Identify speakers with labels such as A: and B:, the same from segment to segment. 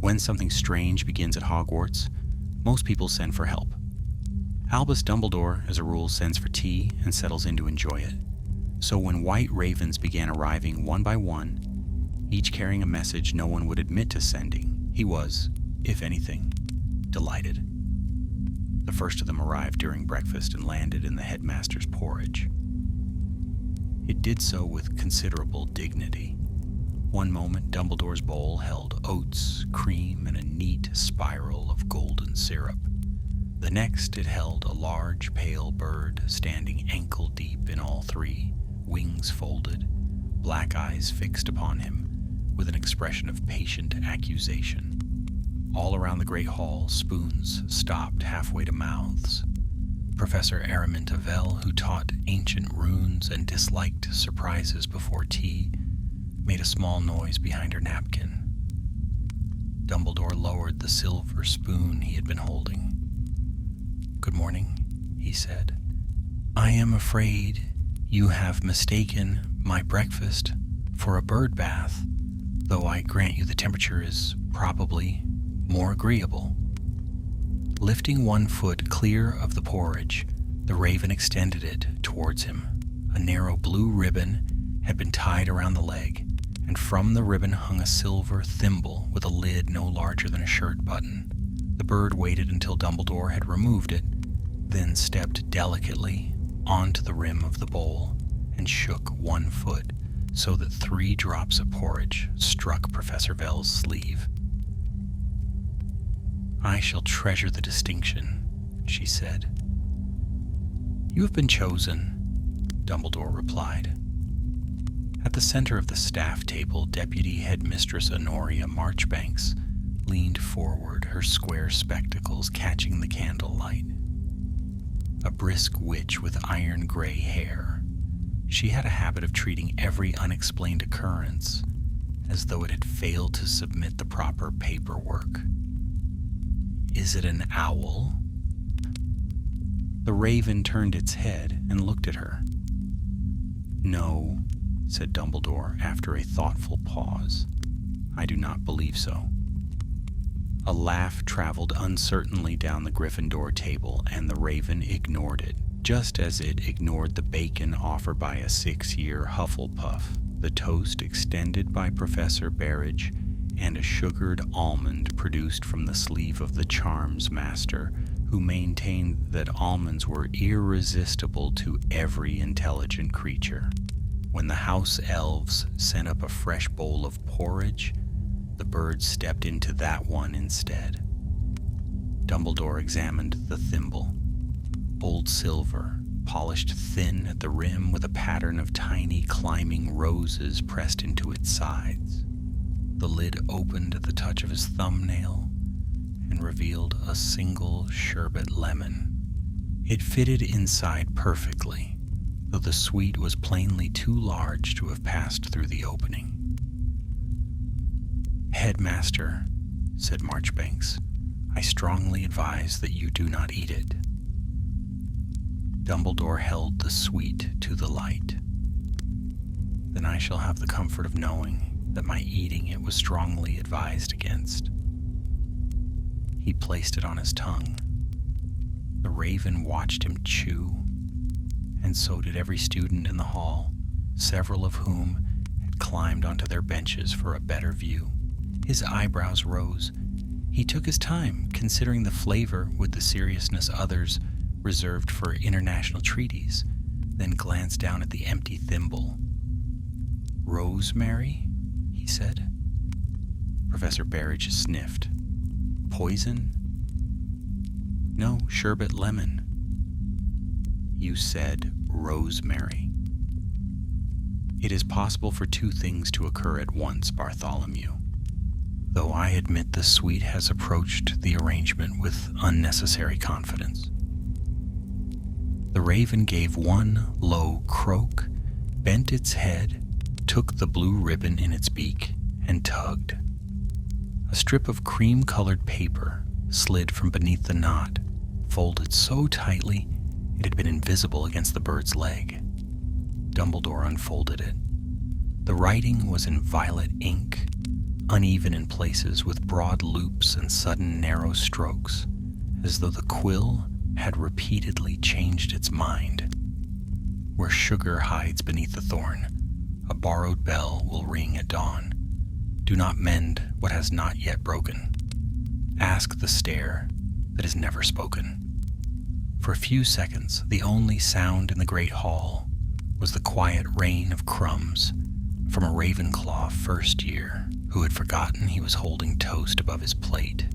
A: When something strange begins at Hogwarts, most people send for help. Albus Dumbledore, as a rule, sends for tea and settles in to enjoy it. So when white ravens began arriving one by one, each carrying a message no one would admit to sending, he was, if anything, delighted. The first of them arrived during breakfast and landed in the headmaster's porridge. It did so with considerable dignity. One moment, Dumbledore's bowl held oats, cream, and a neat spiral of golden syrup. The next, it held a large, pale bird standing ankle-deep in all three, wings folded, black eyes fixed upon him, with an expression of patient accusation. All around the great hall, spoons stopped halfway to mouths. Professor Araminta Vel, who taught ancient runes and disliked surprises before tea, made a small noise behind her napkin. Dumbledore lowered the silver spoon he had been holding. "Good morning," he said. "I am afraid you have mistaken my breakfast for a bird bath, though I grant you the temperature is probably more agreeable." Lifting one foot clear of the porridge, the raven extended it towards him. A narrow blue ribbon had been tied around the leg, and from the ribbon hung a silver thimble with a lid no larger than a shirt button. The bird waited until Dumbledore had removed it, then stepped delicately onto the rim of the bowl and shook one foot so that 3 drops of porridge struck Professor Vel's sleeve. "I shall treasure the distinction," she said. "You have been chosen," Dumbledore replied. At the center of the staff table, Deputy Headmistress Honoria Marchbanks leaned forward, her square spectacles catching the candlelight. A brisk witch with iron-gray hair, she had a habit of treating every unexplained occurrence as though it had failed to submit the proper paperwork. "Is it an owl?" The raven turned its head and looked at her. "No," said Dumbledore after a thoughtful pause. "I do not believe so." A laugh traveled uncertainly down the Gryffindor table, and the raven ignored it, just as it ignored the bacon offered by a 6-year Hufflepuff, the toast extended by Professor Berridge, and a sugared almond produced from the sleeve of the charms master, who maintained that almonds were irresistible to every intelligent creature. When the house elves sent up a fresh bowl of porridge, the bird stepped into that one instead. Dumbledore examined the thimble. Old silver, polished thin at the rim with a pattern of tiny climbing roses pressed into its sides. The lid opened at the touch of his thumbnail and revealed a single sherbet lemon. It fitted inside perfectly, though the sweet was plainly too large to have passed through the opening. "Headmaster," said Marchbanks, "I strongly advise that you do not eat it." Dumbledore held the sweet to the light. "Then I shall have the comfort of knowing that my eating it was strongly advised against." He placed it on his tongue. The raven watched him chew, and so did every student in the hall, several of whom had climbed onto their benches for a better view. His eyebrows rose. He took his time, considering the flavor with the seriousness others reserved for international treaties, then glanced down at the empty thimble. "Rosemary?" he said. Professor Berridge sniffed. "Poison?" "No, sherbet lemon." "You said rosemary." "It is possible for 2 things to occur at once, Bartholomew. Though I admit the sweet has approached the arrangement with unnecessary confidence." The raven gave one low croak, bent its head, took the blue ribbon in its beak, and tugged. A strip of cream-colored paper slid from beneath the knot, folded so tightly it had been invisible against the bird's leg. Dumbledore unfolded it. The writing was in violet ink, uneven in places with broad loops and sudden narrow strokes, as though the quill had repeatedly changed its mind. Where sugar hides beneath the thorn, a borrowed bell will ring at dawn. Do not mend what has not yet broken. Ask the stare that is never spoken. For a few seconds, the only sound in the great hall was the quiet rain of crumbs from a Ravenclaw first year who had forgotten he was holding toast above his plate.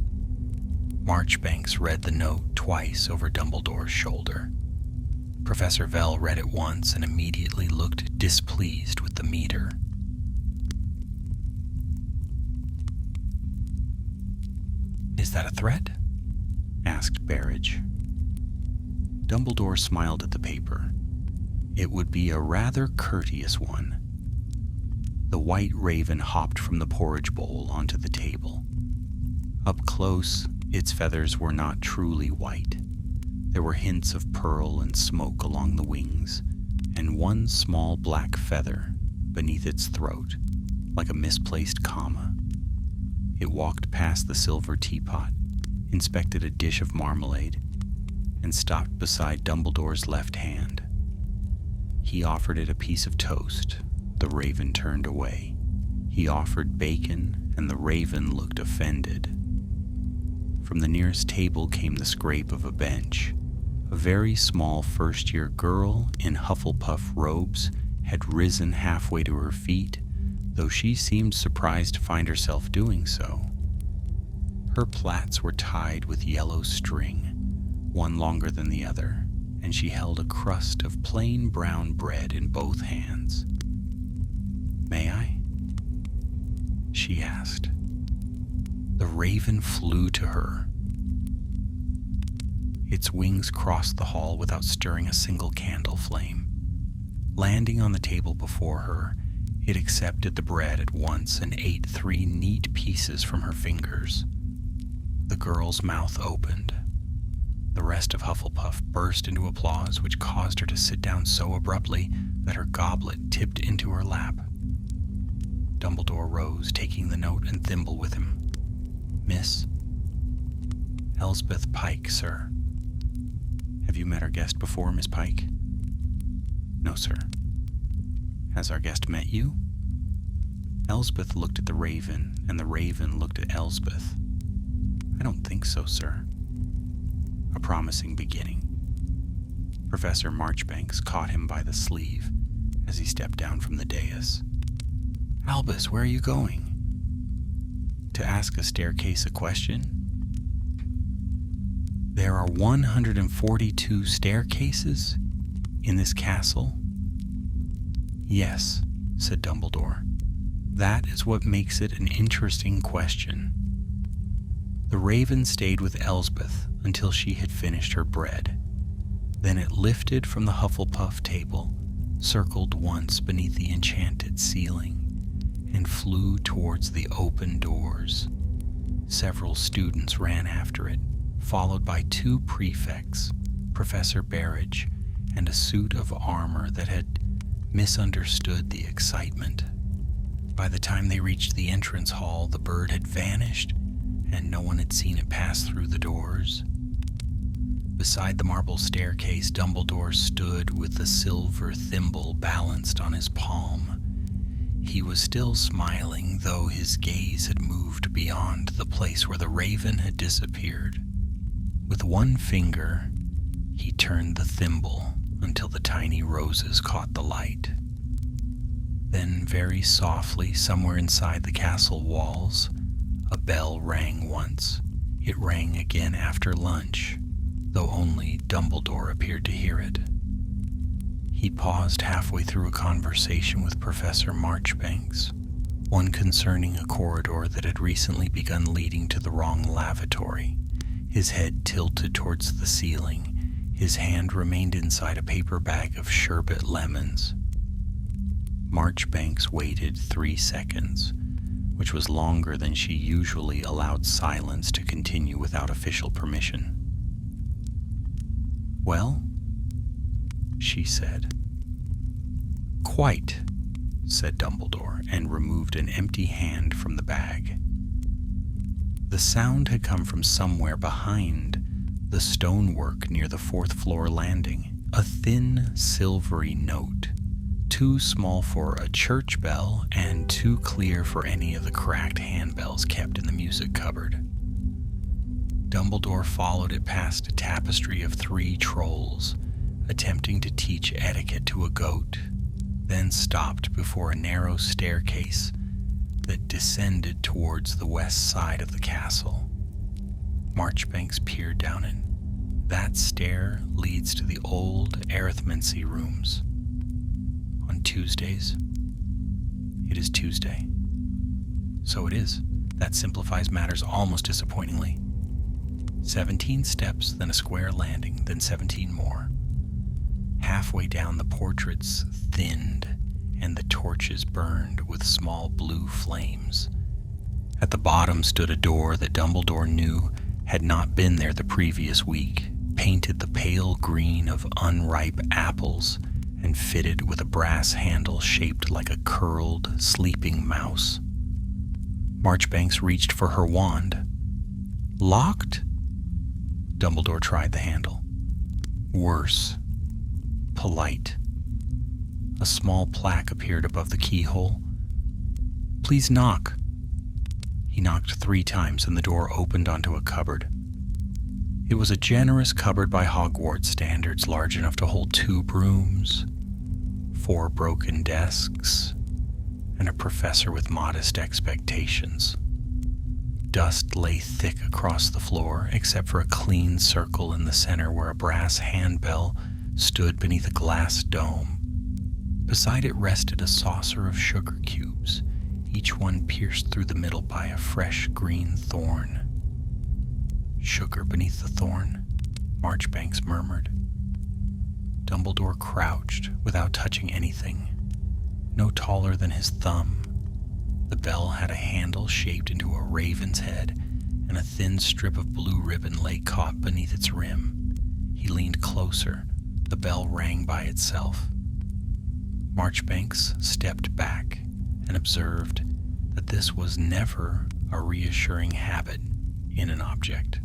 A: Marchbanks read the note twice over Dumbledore's shoulder. Professor Vell read it once and immediately looked displeased with the meter. "Is that a threat?" asked Berridge. Dumbledore smiled at the paper. It would be a rather courteous one. The white raven hopped from the porridge bowl onto the table. Up close, its feathers were not truly white. There were hints of pearl and smoke along the wings, and one small black feather beneath its throat, like a misplaced comma. It walked past the silver teapot, inspected a dish of marmalade, and stopped beside Dumbledore's left hand. He offered it a piece of toast. The raven turned away. He offered bacon, and the raven looked offended. From the nearest table came the scrape of a bench. A very small first-year girl in Hufflepuff robes had risen halfway to her feet, though she seemed surprised to find herself doing so. Her plaits were tied with yellow string, one longer than the other, and she held a crust of plain brown bread in both hands. "May I?" she asked. The raven flew to her. Its wings crossed the hall without stirring a single candle flame. Landing on the table before her, it accepted the bread at once and ate 3 neat pieces from her fingers. The girl's mouth opened. The rest of Hufflepuff burst into applause, which caused her to sit down so abruptly that her goblet tipped into her lap. Dumbledore rose, taking the note and thimble with him. "Miss Elspeth Pike, sir." "Have you met our guest before, Miss Pike?" "No, sir." "Has our guest met you?" Elspeth looked at the raven, and the raven looked at Elspeth. "I don't think so, sir." A promising beginning. Professor Marchbanks caught him by the sleeve as he stepped down from the dais. "Albus, where are you going?" "To ask a staircase a question." "There are 142 staircases in this castle?" "Yes," said Dumbledore. "That is what makes it an interesting question." The raven stayed with Elspeth until she had finished her bread. Then it lifted from the Hufflepuff table, circled once beneath the enchanted ceiling, and flew towards the open doors. Several students ran after it, followed by 2 prefects, Professor Berridge, and a suit of armor that had misunderstood the excitement. By the time they reached the entrance hall, the bird had vanished, and no one had seen it pass through the doors. Beside the marble staircase, Dumbledore stood with the silver thimble balanced on his palm. He was still smiling, though his gaze had moved beyond the place where the raven had disappeared. With one finger, he turned the thimble until the tiny roses caught the light. Then, very softly, somewhere inside the castle walls, a bell rang once. It rang again after lunch, though only Dumbledore appeared to hear it. He paused halfway through a conversation with Professor Marchbanks, one concerning a corridor that had recently begun leading to the wrong lavatory. His head tilted towards the ceiling. His hand remained inside a paper bag of sherbet lemons. Marchbanks waited 3 seconds, which was longer than she usually allowed silence to continue without official permission. "Well?" she said. "Quite," said Dumbledore, and removed an empty hand from the bag. The sound had come from somewhere behind the stonework near the fourth-floor landing, a thin, silvery note, too small for a church bell and too clear for any of the cracked handbells kept in the music cupboard. Dumbledore followed it past a tapestry of 3 trolls, attempting to teach etiquette to a goat, then stopped before a narrow staircase that descended towards the west side of the castle. Marchbanks peered down it. That stair leads to the old arithmancy rooms. On Tuesdays, it is Tuesday. So it is. That simplifies matters almost disappointingly. 17 steps, then a square landing, then 17 more. Halfway down, the portraits thinned and the torches burned with small blue flames. At the bottom stood a door that Dumbledore knew had not been there the previous week, painted the pale green of unripe apples and fitted with a brass handle shaped like a curled, sleeping mouse. Marchbanks reached for her wand. Locked? Dumbledore tried the handle. Worse. Polite. A small plaque appeared above the keyhole. Please knock. He knocked 3 times and the door opened onto a cupboard. It was a generous cupboard by Hogwarts standards, large enough to hold 2 brooms, 4 broken desks, and a professor with modest expectations. Dust lay thick across the floor, except for a clean circle in the center where a brass handbell stood beneath a glass dome. Beside it rested a saucer of sugar cubes, each one pierced through the middle by a fresh green thorn. Sugar beneath the thorn, Marchbanks murmured. Dumbledore crouched without touching anything, no taller than his thumb. The bell had a handle shaped into a raven's head, and a thin strip of blue ribbon lay caught beneath its rim. He leaned closer. The bell rang by itself. Marchbanks stepped back and observed that this was never a reassuring habit in an object.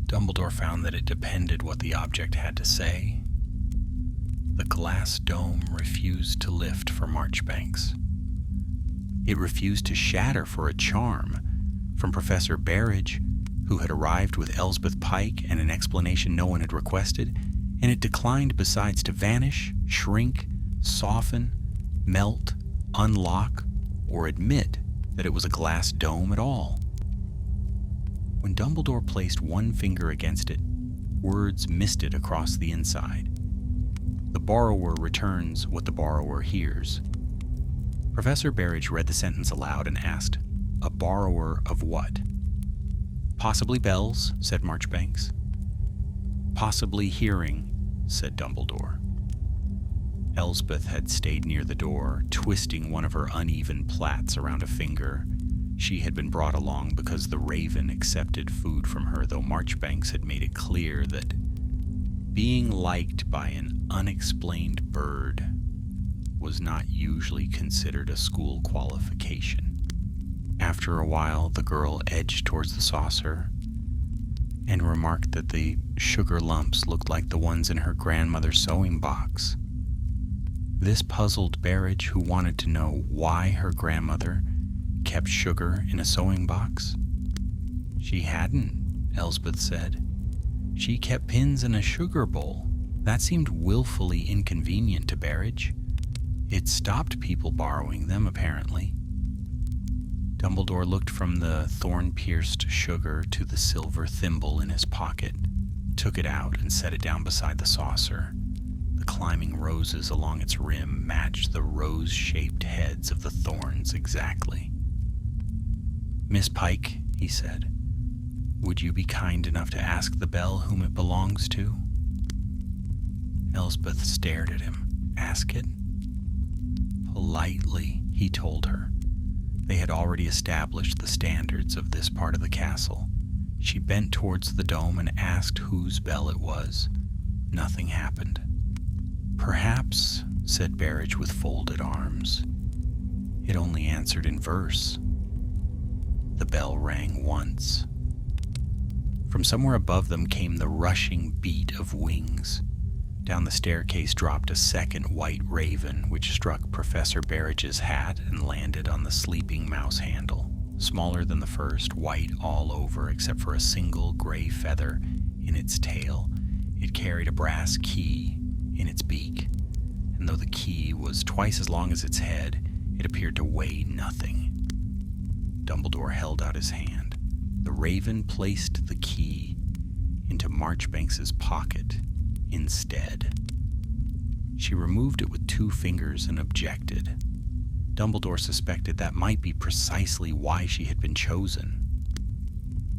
A: Dumbledore found that it depended what the object had to say. The glass dome refused to lift for Marchbanks. It refused to shatter for a charm from Professor Berridge, who had arrived with Elspeth Pike and an explanation no one had requested, and it declined besides to vanish, shrink, soften, melt, unlock, or admit that it was a glass dome at all. When Dumbledore placed one finger against it, words misted across the inside. The borrower returns what the borrower hears. Professor Berridge read the sentence aloud and asked, "A borrower of what?" "Possibly bells," said Marchbanks. "Possibly hearing," said Dumbledore. Elspeth had stayed near the door, twisting one of her uneven plaits around a finger. She had been brought along because the raven accepted food from her, though Marchbanks had made it clear that being liked by an unexplained bird was not usually considered a school qualification. After a while, the girl edged towards the saucer and remarked that the sugar lumps looked like the ones in her grandmother's sewing box. This puzzled Berridge, who wanted to know why her grandmother kept sugar in a sewing box. "She hadn't," Elspeth said. "She kept pins in a sugar bowl. That seemed willfully inconvenient to Berridge. It stopped people borrowing them, apparently." Dumbledore looked from the thorn-pierced sugar to the silver thimble in his pocket, took it out and set it down beside the saucer. The climbing roses along its rim matched the rose-shaped heads of the thorns exactly. "Miss Pike," he said, "would you be kind enough to ask the bell whom it belongs to?" Elspeth stared at him. "Ask it?" "Politely," he told her. They had already established the standards of this part of the castle. She bent towards the dome and asked whose bell it was. Nothing happened. "Perhaps," said Barrage with folded arms. It only answered in verse. The bell rang once. From somewhere above them came the rushing beat of wings. Down the staircase dropped a second white raven, which struck Professor Barrage's hat and landed on the sleeping mouse handle. Smaller than the first, white all over except for a single gray feather in its tail. It carried a brass key in its beak, and though the key was twice as long as its head, it appeared to weigh nothing. Dumbledore held out his hand. The raven placed the key into Marchbanks's pocket instead. She removed it with 2 fingers and objected. Dumbledore suspected that might be precisely why she had been chosen.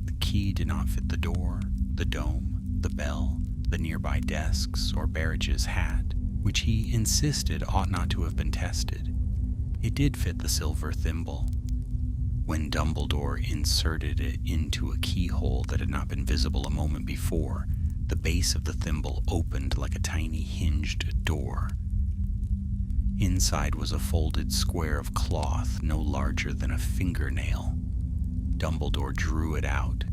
A: The key did not fit the door, the dome, the bell, the nearby desks, or Barrage's hat, which he insisted ought not to have been tested. It did fit the silver thimble. When Dumbledore inserted it into a keyhole that had not been visible a moment before, the base of the thimble opened like a tiny hinged door. Inside was a folded square of cloth no larger than a fingernail. Dumbledore drew it out.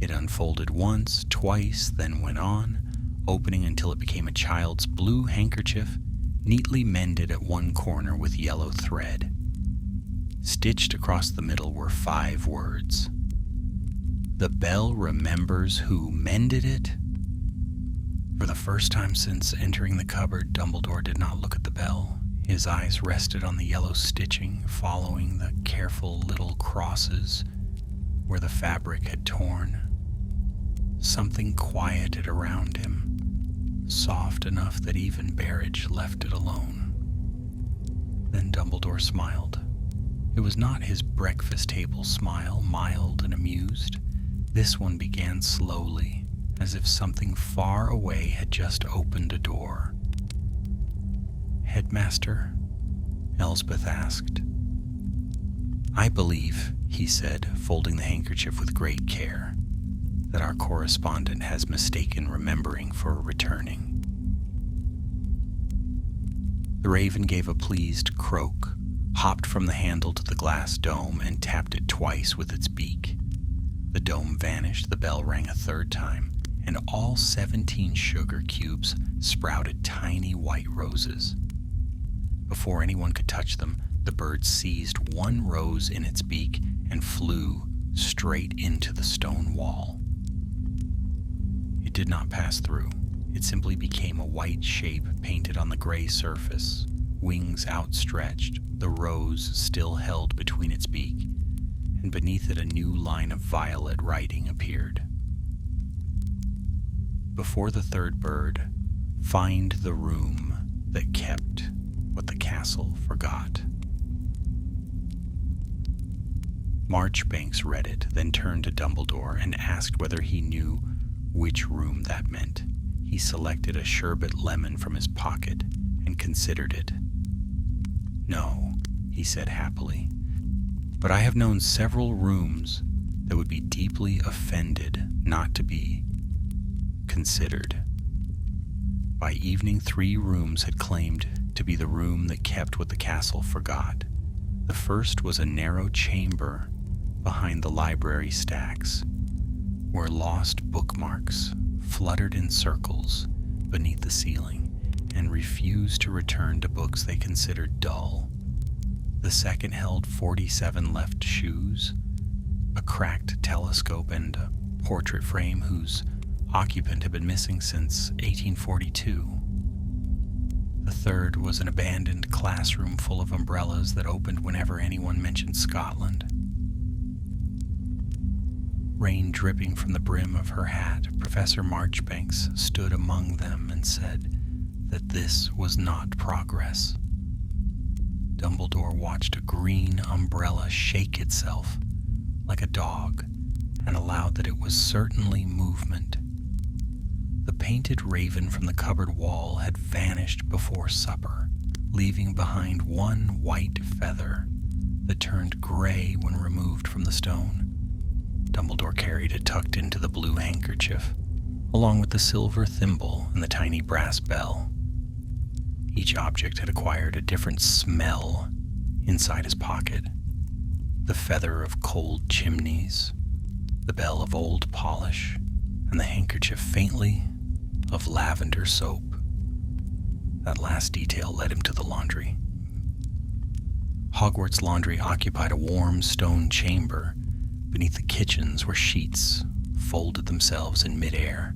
A: It unfolded once, twice, then went on, opening until it became a child's blue handkerchief, neatly mended at one corner with yellow thread. Stitched across the middle were 5 words. "The bell remembers who mended it." For the first time since entering the cupboard, Dumbledore did not look at the bell. His eyes rested on the yellow stitching, following the careful little crosses where the fabric had torn. Something quieted around him, soft enough that even Barrage left it alone. Then Dumbledore smiled. It was not his breakfast table smile, mild and amused. This one began slowly, as if something far away had just opened a door. "Headmaster?" Elspeth asked. "I believe," he said, folding the handkerchief with great care, "that our correspondent has mistaken remembering for returning." The raven gave a pleased croak, hopped from the handle to the glass dome, and tapped it twice with its beak. The dome vanished, the bell rang a 3rd time, and all 17 sugar cubes sprouted tiny white roses. Before anyone could touch them, the bird seized one rose in its beak and flew straight into the stone wall. It did not pass through. It simply became a white shape painted on the gray surface, wings outstretched, the rose still held between its beak, and beneath it a new line of violet writing appeared. Before the 3rd bird, "Find the room that kept what the castle forgot." Marchbanks read it, then turned to Dumbledore and asked whether he knew which room that meant. He selected a sherbet lemon from his pocket and considered it. "No," he said happily, "but I have known several rooms that would be deeply offended not to be considered." By evening, 3 rooms had claimed to be the room that kept what the castle forgot. The first was a narrow chamber behind the library stacks, where lost bookmarks fluttered in circles beneath the ceiling and refused to return to books they considered dull. The second held 47 left shoes, a cracked telescope, and a portrait frame whose occupant had been missing since 1842. The third was an abandoned classroom full of umbrellas that opened whenever anyone mentioned Scotland. Rain dripping from the brim of her hat, Professor Marchbanks stood among them and said that this was not progress. Dumbledore watched a green umbrella shake itself like a dog and allowed that it was certainly movement. The painted raven from the cupboard wall had vanished before supper, leaving behind one white feather that turned gray when removed from the stone. Dumbledore carried it tucked into the blue handkerchief, along with the silver thimble and the tiny brass bell. Each object had acquired a different smell inside his pocket. The feather of cold chimneys, the bell of old polish, and the handkerchief faintly of lavender soap. That last detail led him to the laundry. Hogwarts laundry occupied a warm stone chamber beneath the kitchens where sheets folded themselves in midair,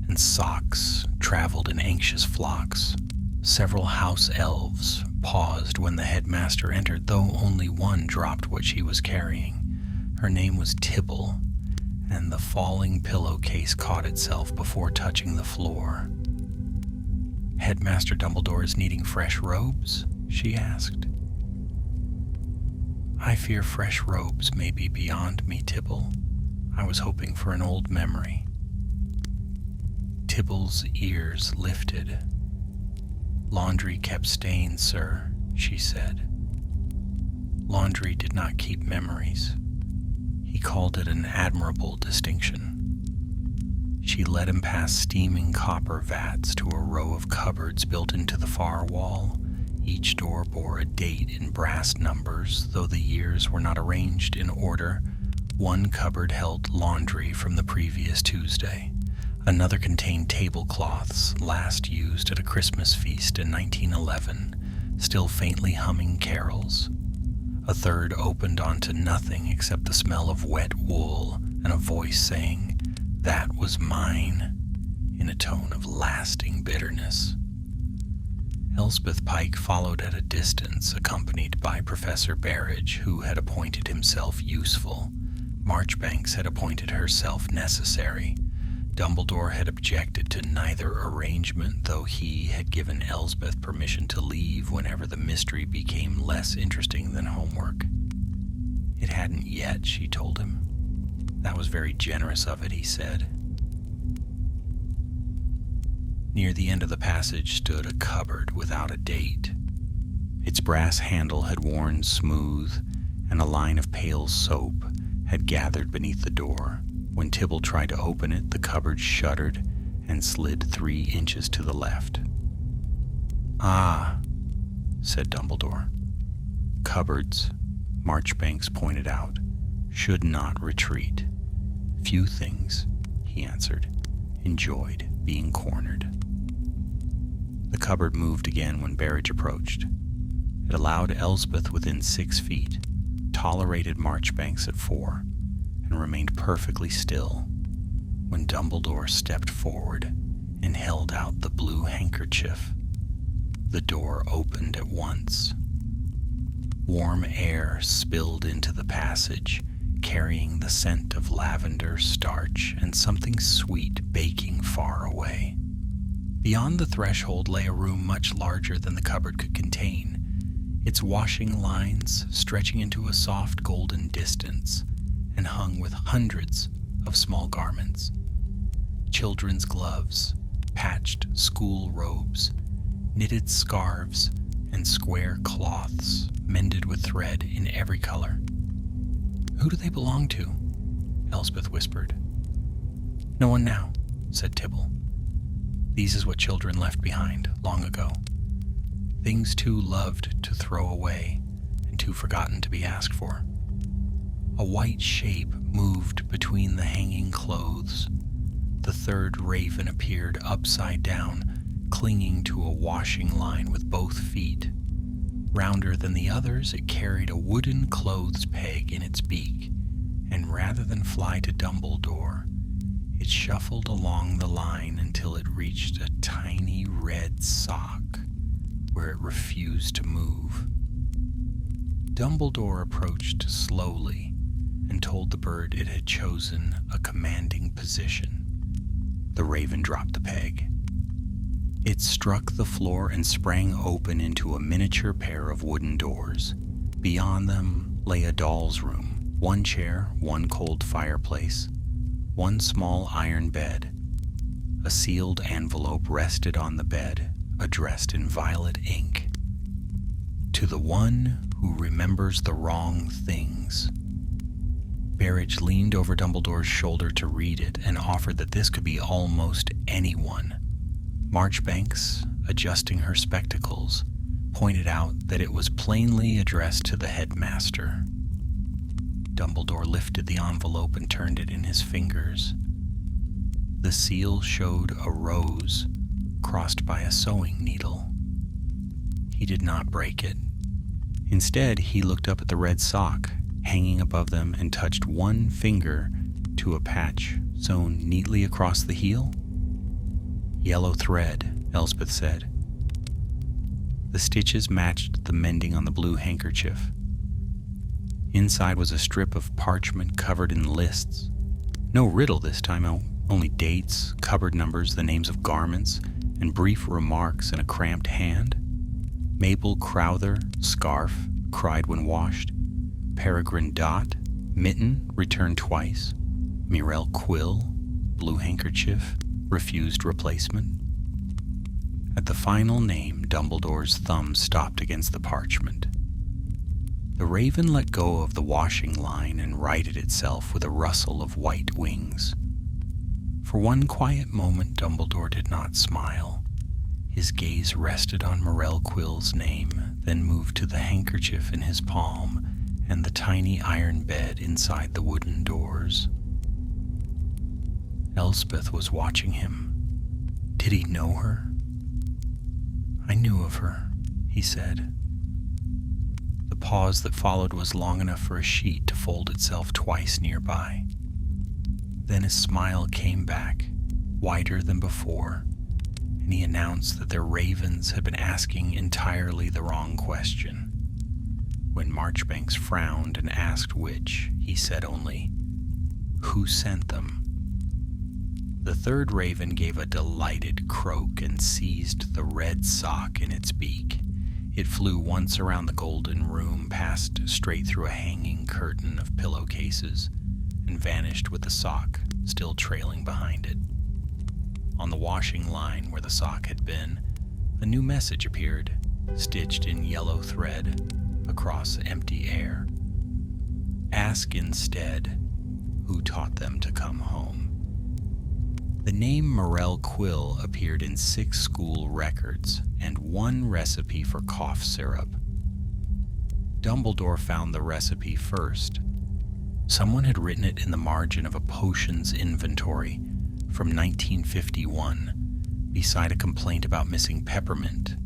A: and socks traveled in anxious flocks. Several house elves paused when the headmaster entered, though only one dropped what she was carrying. Her name was Tibble, and the falling pillowcase caught itself before touching the floor. "Headmaster Dumbledore is needing fresh robes?" she asked. "I fear fresh robes may be beyond me, Tibble. I was hoping for an old memory." Tibble's ears lifted. "Laundry kept stains, sir," she said. "Laundry did not keep memories." He called it an admirable distinction. She led him past steaming copper vats to a row of cupboards built into the far wall. Each door bore a date in brass numbers, though the years were not arranged in order. One cupboard held laundry from the previous Tuesday. Another contained tablecloths last used at a Christmas feast in 1911, still faintly humming carols. A third opened onto nothing except the smell of wet wool and a voice saying, "That was mine," in a tone of lasting bitterness. Elspeth Pike followed at a distance, accompanied by Professor Berridge, who had appointed himself useful. Marchbanks had appointed herself necessary. Dumbledore had objected to neither arrangement, though he had given Elspeth permission to leave whenever the mystery became less interesting than homework. It hadn't yet, she told him. That was very generous of it, he said. Near the end of the passage stood a cupboard without a date. Its brass handle had worn smooth, and a line of pale soap had gathered beneath the door. When Tibble tried to open it, the cupboard shuddered and slid 3 inches to the left. "Ah," said Dumbledore. "Cupboards," Marchbanks pointed out, "should not retreat. Few things," he answered, "enjoyed being cornered." The cupboard moved again when Berridge approached. It allowed Elspeth within 6 feet, tolerated Marchbanks at 4, and remained perfectly still when Dumbledore stepped forward and held out the blue handkerchief. The door opened at once. Warm air spilled into the passage, carrying the scent of lavender, starch, and something sweet baking far away. Beyond the threshold lay a room much larger than the cupboard could contain, its washing lines stretching into a soft golden distance and hung with hundreds of small garments. Children's gloves, patched school robes, knitted scarves, and square cloths mended with thread in every color. "Who do they belong to?" Elspeth whispered. "No one now," said Tibble. "These is what children left behind long ago. Things too loved to throw away and too forgotten to be asked for." A white shape moved between the hanging clothes. The third raven appeared upside down, clinging to a washing line with both feet. Rounder than the others, it carried a wooden clothes peg in its beak, and rather than fly to Dumbledore, it shuffled along the line until it reached a tiny red sock, where it refused to move. Dumbledore approached slowly and told the bird it had chosen a commanding position. The raven dropped the peg. It struck the floor and sprang open into a miniature pair of wooden doors. Beyond them lay a doll's room, 1 chair, 1 cold fireplace, 1 small iron bed. A sealed envelope rested on the bed, addressed in violet ink. "To the one who remembers the wrong things." Berridge leaned over Dumbledore's shoulder to read it and offered that this could be almost anyone. Marchbanks adjusting her spectacles, pointed out that it was plainly addressed to the headmaster. Dumbledore lifted the envelope and turned it in his fingers. The seal showed a rose crossed by a sewing needle. He did not break it. Instead, he looked up at the red sock hanging above them and touched one finger to a patch sewn neatly across the heel. "Yellow thread," Elspeth said. The stitches matched the mending on the blue handkerchief. Inside was a strip of parchment covered in lists. No riddle this time, only dates, cupboard numbers, the names of garments, and brief remarks in a cramped hand. Mabel Crowther, scarf, cried when washed. Peregrine Dot, mitten, returned twice. Mirel Quill, blue handkerchief, refused replacement. At the final name, Dumbledore's thumb stopped against the parchment. The raven let go of the washing line and righted itself with a rustle of white wings. For one quiet moment, Dumbledore did not smile. His gaze rested on Mirel Quill's name, then moved to the handkerchief in his palm and the tiny iron bed inside the wooden doors. Elspeth was watching him. Did he know her? "I knew of her," he said. The pause that followed was long enough for a sheet to fold itself twice nearby. Then his smile came back, wider than before, and he announced that their ravens had been asking entirely the wrong question. When Marchbanks frowned and asked which, he said only, "Who sent them?" The third raven gave a delighted croak and seized the red sock in its beak. It flew once around the golden room, passed straight through a hanging curtain of pillowcases, and vanished with the sock still trailing behind it. On the washing line where the sock had been, a new message appeared, stitched in yellow thread across empty air. "Ask instead who taught them to come home." The name Mirel Quill appeared in 6 school records and 1 recipe for cough syrup. Dumbledore found the recipe first. Someone had written it in the margin of a potions inventory from 1951, beside a complaint about missing peppermint,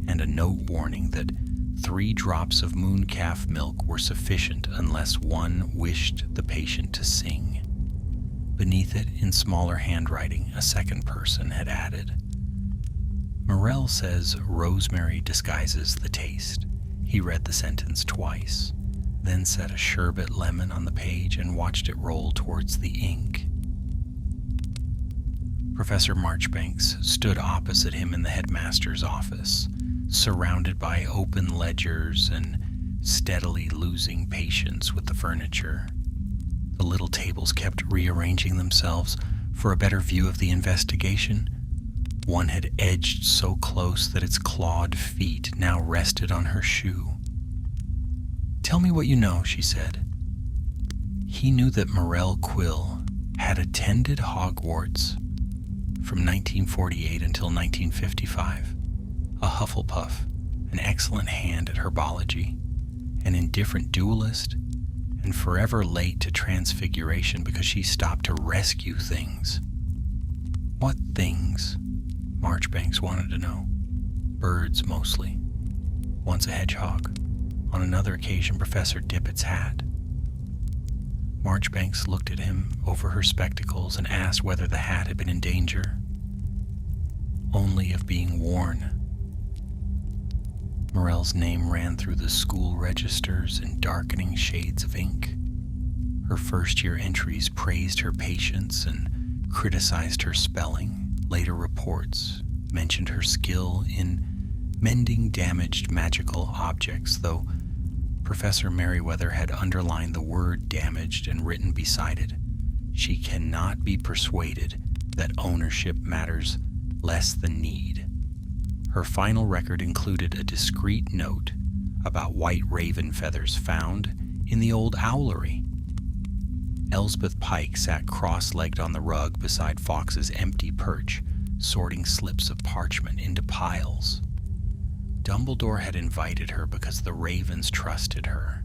A: and a note warning that 3 drops of mooncalf milk were sufficient unless one wished the patient to sing. Beneath it, in smaller handwriting, a second person had added, "Mirel says rosemary disguises the taste." He read the sentence twice, then set a sherbet lemon on the page and watched it roll towards the ink. Professor Marchbanks stood opposite him in the headmaster's office, surrounded by open ledgers and steadily losing patience with the furniture. The little tables kept rearranging themselves for a better view of the investigation. One had edged so close that its clawed feet now rested on her shoe. "Tell me what you know," she said. He knew that Mirel Quill had attended Hogwarts from 1948 until 1955, a Hufflepuff, an excellent hand at herbology, an indifferent duelist, and forever late to Transfiguration because she stopped to rescue things. What things? Marchbanks wanted to know. Birds, mostly. Once a hedgehog. On another occasion, Professor Dippett's hat. Marchbanks looked at him over her spectacles and asked whether the hat had been in danger. Only of being worn. Mirel's name ran through the school registers in darkening shades of ink. Her first-year entries praised her patience and criticized her spelling. Later reports mentioned her skill in mending damaged magical objects, though Professor Merriweather had underlined the word damaged and written beside it, "She cannot be persuaded that ownership matters less than need." Her final record included a discreet note about white raven feathers found in the old owlery. Elspeth Pike sat cross-legged on the rug beside Fox's empty perch, sorting slips of parchment into piles. Dumbledore had invited her because the ravens trusted her,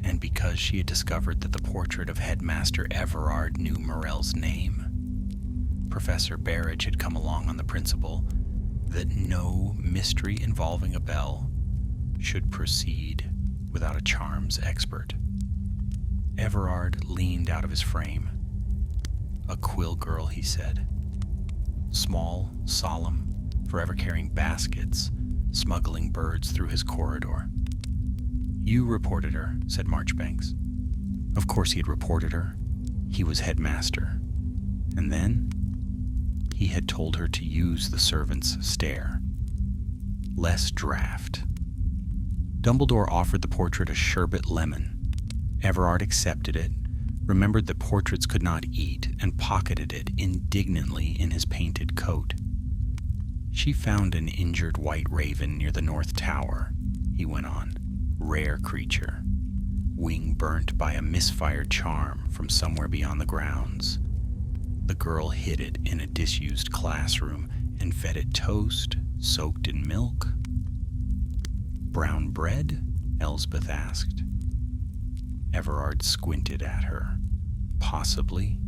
A: and because she had discovered that the portrait of Headmaster Everard knew Morell's name. Professor Barrage had come along on the principle that no mystery involving a bell should proceed without a charms expert. Everard leaned out of his frame. "A quill girl," he said. Small, solemn, forever carrying baskets, smuggling birds through his corridor. "You reported her," said Marchbanks. Of course he had reported her. He was headmaster. And then he had told her to use the servant's stair. Less draft. Dumbledore offered the portrait a sherbet lemon. Everard accepted it, remembered that portraits could not eat, and pocketed it indignantly in his painted coat. "She found an injured white raven near the North Tower," he went on. "Rare creature. Wing burnt by a misfired charm from somewhere beyond the grounds. The girl hid it in a disused classroom and fed it toast soaked in milk." "Brown bread?" Elspeth asked. Everard squinted at her. "Possibly."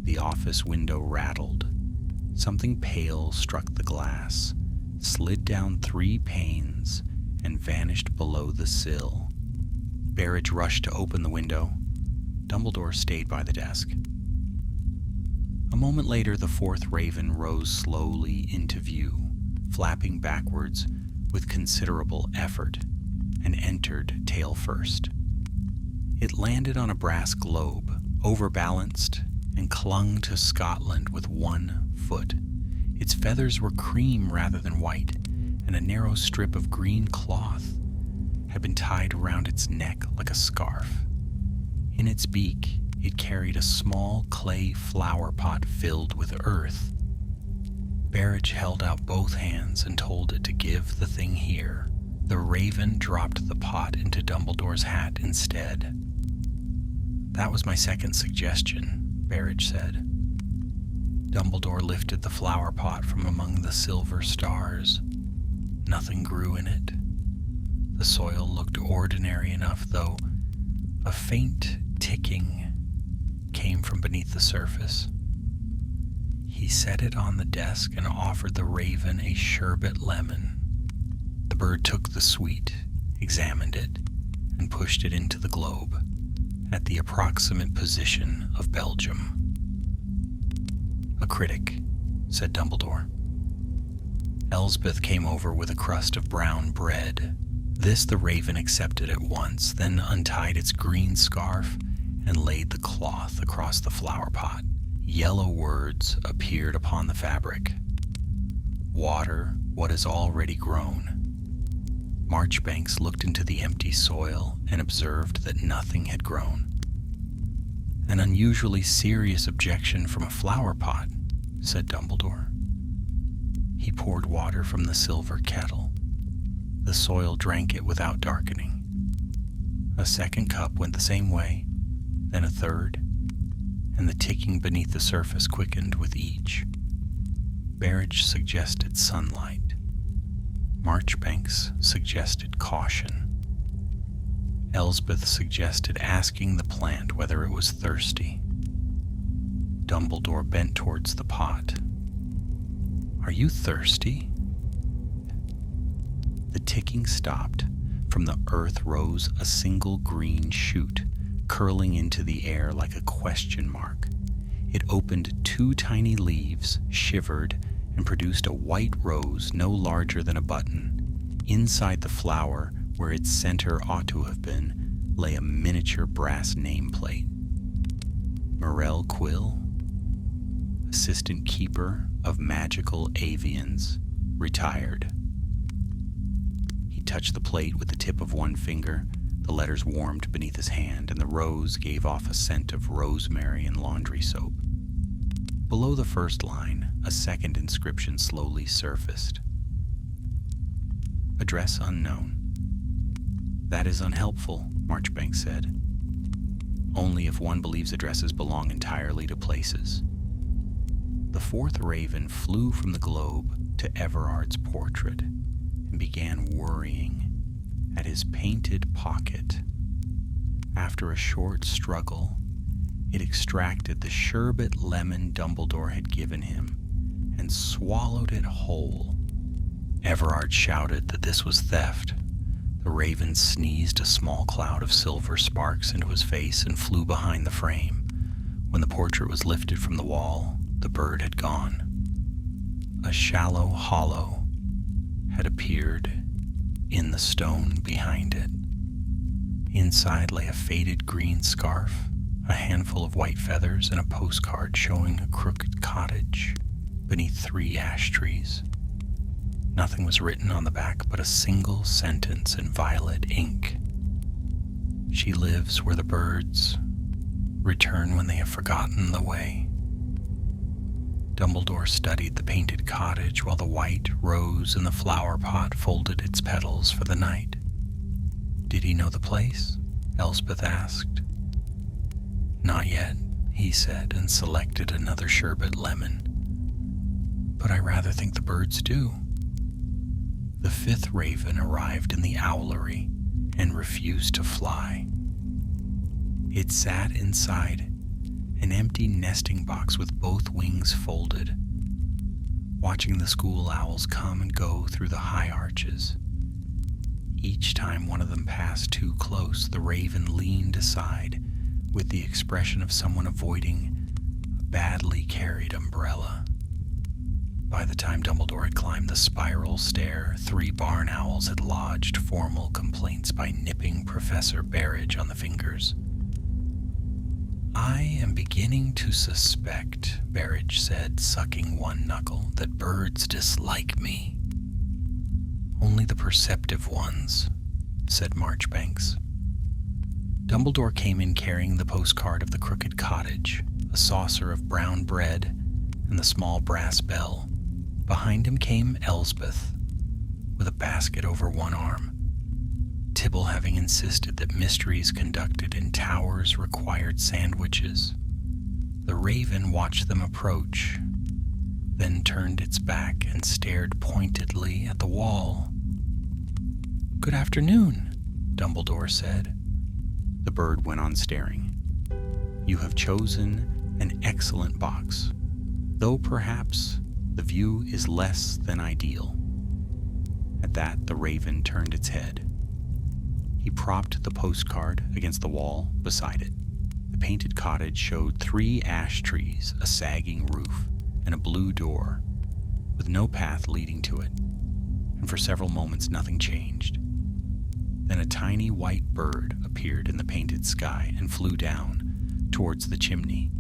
A: The office window rattled. Something pale struck the glass, slid down 3 panes, and vanished below the sill. Barrage rushed to open the window. Dumbledore stayed by the desk. A moment later, the 4th raven rose slowly into view, flapping backwards with considerable effort, and entered tail first. It landed on a brass globe, overbalanced, and clung to Scotland with 1 foot. Its feathers were cream rather than white, and a narrow strip of green cloth had been tied around its neck like a scarf. In its beak, it carried a small clay flower pot filled with earth. Barrage held out both hands and told it to give the thing here. The raven dropped the pot into Dumbledore's hat instead. "That was my second suggestion," Barrage said. Dumbledore lifted the flower pot from among the silver stars. Nothing grew in it. The soil looked ordinary enough, though a faint ticking came from beneath the surface. He set it on the desk and offered the raven a sherbet lemon. The bird took the sweet, examined it, and pushed it into the globe, at the approximate position of Belgium. "A critic," said Dumbledore. Elspeth came over with a crust of brown bread. This the raven accepted at once, then untied its green scarf and laid the cloth across the flower pot. Yellow words appeared upon the fabric. "Water what is already grown." Marchbanks looked into the empty soil and observed that nothing had grown. "An unusually serious objection from a flower pot," said Dumbledore. He poured water from the silver kettle. The soil drank it without darkening. A second cup went the same way, then a third, and the ticking beneath the surface quickened with each. Barrage suggested sunlight. Marchbanks suggested caution. Elspeth suggested asking the plant whether it was thirsty. Dumbledore bent towards the pot. "Are you thirsty?" The ticking stopped. From the earth rose a single green shoot, curling into the air like a question mark. It opened 2 tiny leaves, shivered, and produced a white rose no larger than a button. Inside the flower, where its center ought to have been, lay a miniature brass nameplate. Morell Quill, Assistant Keeper of Magical Avians, retired. He touched the plate with the tip of one finger. The letters warmed beneath his hand, and the rose gave off a scent of rosemary and laundry soap. Below the first line, a second inscription slowly surfaced. "Address unknown." "That is unhelpful," Marchbanks said. "Only if one believes addresses belong entirely to places." The fourth raven flew from the globe to Everard's portrait and began worrying at his painted pocket. After a short struggle, it extracted the sherbet lemon Dumbledore had given him and swallowed it whole. Everard shouted that this was theft. The raven sneezed a small cloud of silver sparks into his face and flew behind the frame. When the portrait was lifted from the wall, the bird had gone. A shallow hollow had appeared in the stone behind it. Inside lay a faded green scarf, a handful of white feathers, and a postcard showing a crooked cottage beneath 3 ash trees. Nothing was written on the back but a single sentence in violet ink. She lives where the birds return when they have forgotten the way. Dumbledore studied the painted cottage while the white rose in the flower pot folded its petals for the night. Did he know the place? Elspeth asked. Not yet, he said, and selected another sherbet lemon. But I rather think the birds do. The 5th raven arrived in the owlery and refused to fly. It sat inside an empty nesting box with both wings folded, watching the school owls come and go through the high arches. Each time one of them passed too close, the raven leaned aside with the expression of someone avoiding a badly carried umbrella. By the time Dumbledore had climbed the spiral stair, 3 barn owls had lodged formal complaints by nipping Professor Berridge on the fingers. I am beginning to suspect, Berridge said, sucking one knuckle, that birds dislike me. Only the perceptive ones, said Marchbanks. Dumbledore came in carrying the postcard of the crooked cottage, a saucer of brown bread, and the small brass bell. Behind him came Elspeth, with a basket over one arm. Tibble having insisted that mysteries conducted in towers required sandwiches. The raven watched them approach, then turned its back and stared pointedly at the wall. Good afternoon, Dumbledore said. The bird went on staring. You have chosen an excellent box, though perhaps the view is less than ideal. At that, the raven turned its head. He propped the postcard against the wall beside it. The painted cottage showed 3 ash trees, a sagging roof, and a blue door, with no path leading to it. And for several moments nothing changed. Then a tiny white bird appeared in the painted sky and flew down towards the chimney,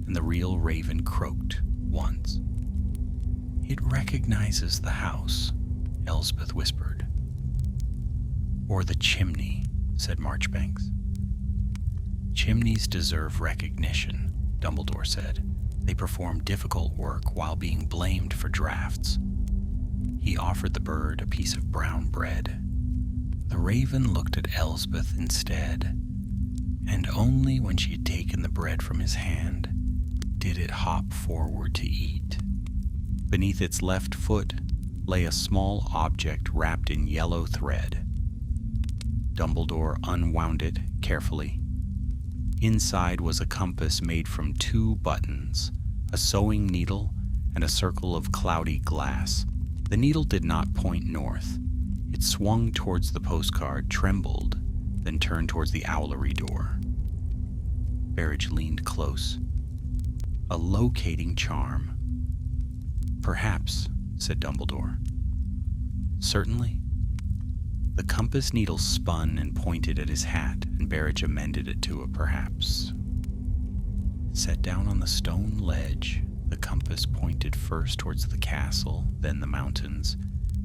A: and the real raven croaked once. It recognizes the house, Elspeth whispered. Or the chimney, said Marchbanks. Chimneys deserve recognition, Dumbledore said. They perform difficult work while being blamed for drafts. He offered the bird a piece of brown bread. The raven looked at Elspeth instead, and only when she had taken the bread from his hand did it hop forward to eat. Beneath its left foot lay a small object wrapped in yellow thread. Dumbledore unwound it carefully. Inside was a compass made from 2 buttons, a sewing needle, and a circle of cloudy glass. The needle did not point north. It swung towards the postcard, trembled, then turned towards the owlery door. Berridge leaned close. A locating charm. Perhaps, said Dumbledore. Certainly. The compass needle spun and pointed at his hat, and Berridge amended it to a perhaps. Set down on the stone ledge, the compass pointed first towards the castle, then the mountains,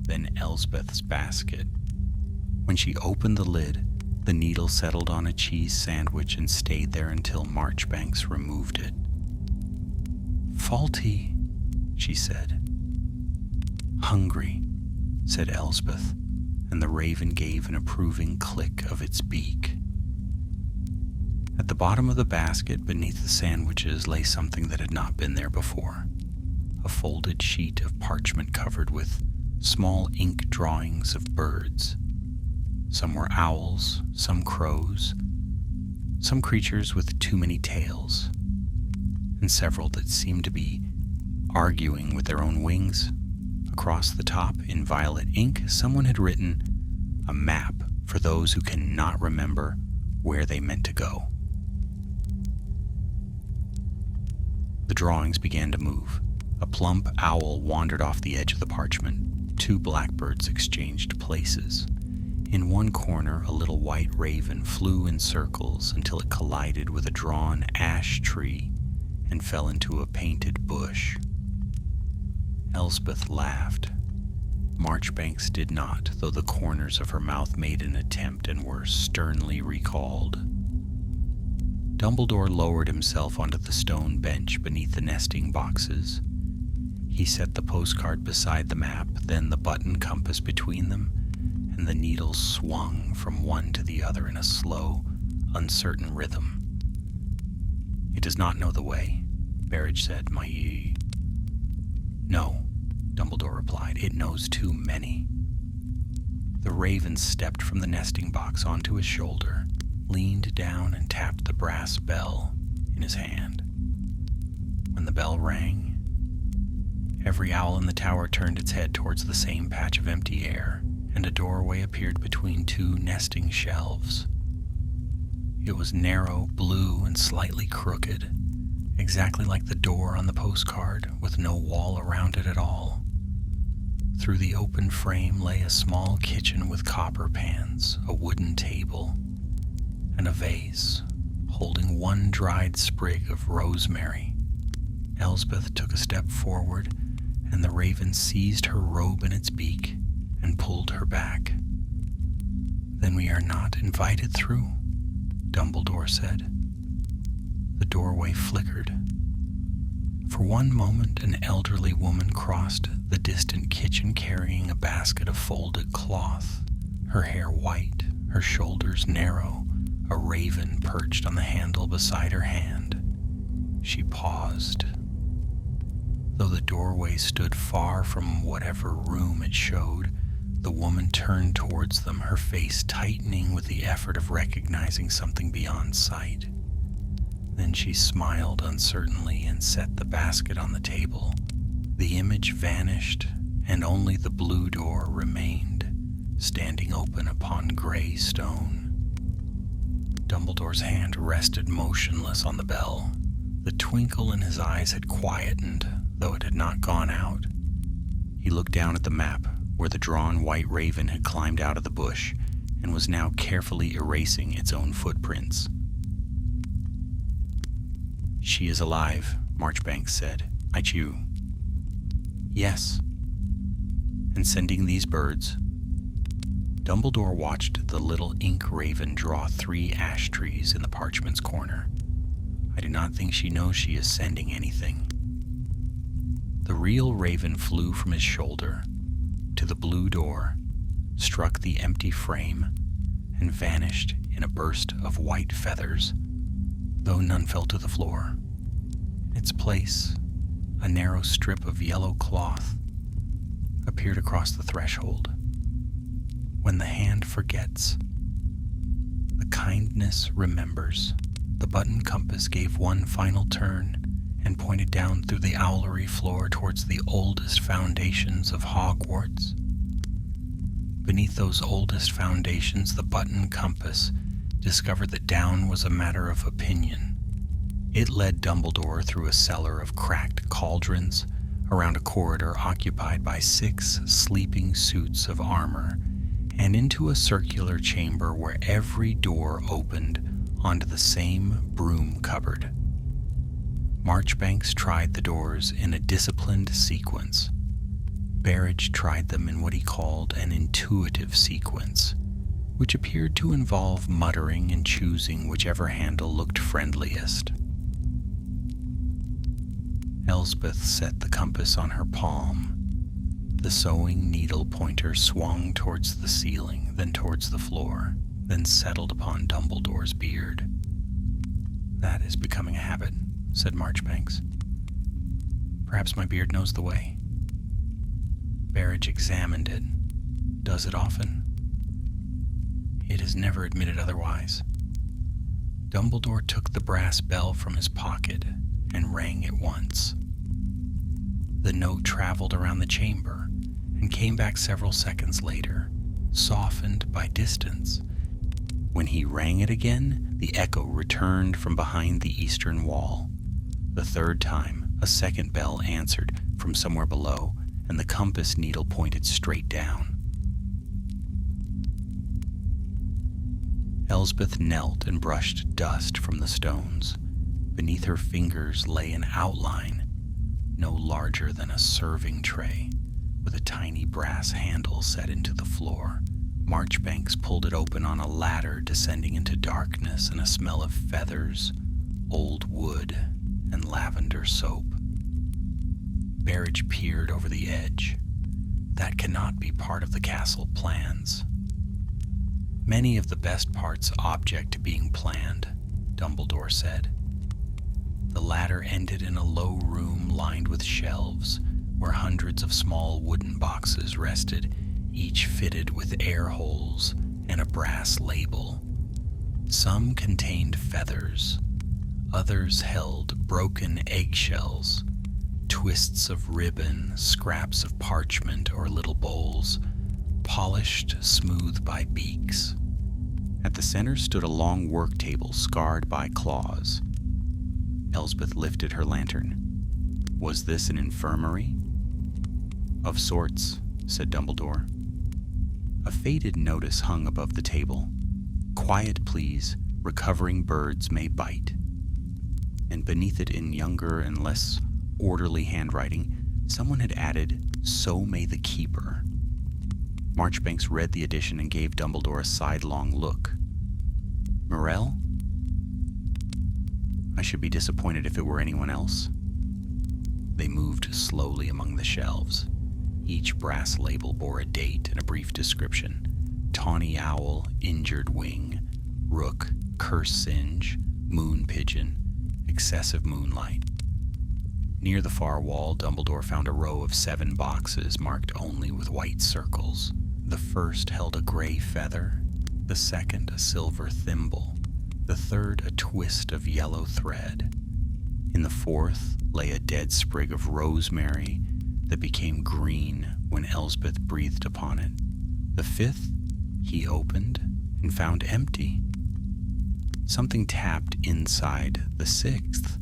A: then Elspeth's basket. When she opened the lid, the needle settled on a cheese sandwich and stayed there until Marchbanks removed it. Faulty, she said. Hungry, said Elspeth, and the raven gave an approving click of its beak. At the bottom of the basket, beneath the sandwiches, lay something that had not been there before. a folded sheet of parchment covered with small ink drawings of birds. Some were owls, some crows, some creatures with too many tails, and several that seemed to be arguing with their own wings. Across the top, in violet ink, someone had written a map for those who cannot remember where they meant to go. The drawings began to move. A plump owl wandered off the edge of the parchment. Two blackbirds exchanged places. In one corner, a little white raven flew in circles until it collided with a drawn ash tree and fell into a painted bush. Elspeth laughed. Marchbanks did not, though the corners of her mouth made an attempt and were sternly recalled. Dumbledore lowered himself onto the stone bench beneath the nesting boxes. He set the postcard beside the map, then the button compass between them, and the needles swung from one to the other in a slow, uncertain rhythm. "It does not know the way," Berridge said. "No," Dumbledore replied. "It knows too many." The raven stepped from the nesting box onto his shoulder, leaned down and tapped the brass bell in his hand. When the bell rang, every owl in the tower turned its head towards the same patch of empty air, and a doorway appeared between two nesting shelves. It was narrow, blue, and slightly crooked, exactly like the door on the postcard, with no wall around it at all. Through the open frame lay a small kitchen with copper pans, a wooden table, and a vase holding one dried sprig of rosemary. Elspeth took a step forward, and the raven seized her robe in its beak and pulled her back. "Then we are not invited through," Dumbledore said. The doorway flickered. For one moment, an elderly woman crossed the distant kitchen carrying a basket of folded cloth, her hair white, her shoulders narrow, a raven perched on the handle beside her hand. She paused. Though the doorway stood far from whatever room it showed, the woman turned towards them, her face tightening with the effort of recognizing something beyond sight. Then she smiled uncertainly and set the basket on the table. The image vanished, and only the blue door remained, standing open upon gray stone. Dumbledore's hand rested motionless on the bell. The twinkle in his eyes had quietened, though it had not gone out. He looked down at the map, where the drawn white raven had climbed out of the bush and was now carefully erasing its own footprints. "She is alive," Marchbanks said. "I chew." "Yes." "And sending these birds." Dumbledore watched the little ink raven draw 3 ash trees in the parchment's corner. "I do not think she knows she is sending anything." The real raven flew from his shoulder to the blue door, struck the empty frame, and vanished in a burst of white feathers, though none fell to the floor. In its place, a narrow strip of yellow cloth appeared across the threshold. When the hand forgets, the kindness remembers. The button compass gave one final turn and pointed down through the owlery floor towards the oldest foundations of Hogwarts. Beneath those oldest foundations, the button compass discovered that down was a matter of opinion. It led Dumbledore through a cellar of cracked cauldrons, around a corridor occupied by 6 sleeping suits of armor, and into a circular chamber where every door opened onto the same broom cupboard. Marchbanks tried the doors in a disciplined sequence. Berridge tried them in what he called an intuitive sequence, which appeared to involve muttering and choosing whichever handle looked friendliest. Elspeth set the compass on her palm. The sewing needle pointer swung towards the ceiling, then towards the floor, then settled upon Dumbledore's beard. "That is becoming a habit," said Marchbanks. Perhaps my beard knows the way. Barrage examined it. Does it often? It has never admitted otherwise. Dumbledore took the brass bell from his pocket and rang it once. The note traveled around the chamber and came back several seconds later, softened by distance. When he rang it again, the echo returned from behind the eastern wall. The third time, a second bell answered from somewhere below, and the compass needle pointed straight down. Elsbeth knelt and brushed dust from the stones. Beneath her fingers lay an outline, no larger than a serving tray, with a tiny brass handle set into the floor. Marchbanks pulled it open on a ladder descending into darkness and a smell of feathers, old wood, and lavender soap. Barrage peered over the edge. That cannot be part of the castle plans. Many of the best parts object to being planned, Dumbledore said. The ladder ended in a low room lined with shelves, where hundreds of small wooden boxes rested, each fitted with air holes and a brass label. Some contained feathers, others held broken eggshells, twists of ribbon, scraps of parchment, or little bowls, polished smooth by beaks. At the center stood a long work table scarred by claws. Elsbeth lifted her lantern. Was this an infirmary? Of sorts, said Dumbledore. A faded notice hung above the table. Quiet, please. Recovering birds may bite. And beneath it, in younger and less orderly handwriting, someone had added, So may the keeper. Marchbanks read the addition and gave Dumbledore a sidelong look. Morel? I should be disappointed if it were anyone else. They moved slowly among the shelves. Each brass label bore a date and a brief description. Tawny owl, injured wing, rook, curse singe, moon pigeon, excessive moonlight. Near the far wall, Dumbledore found a row of 7 boxes marked only with white circles. The first held a gray feather, the second a silver thimble, the third a twist of yellow thread. In the fourth lay a dead sprig of rosemary that became green when Elsbeth breathed upon it. The fifth he opened and found empty. Something tapped inside the sixth.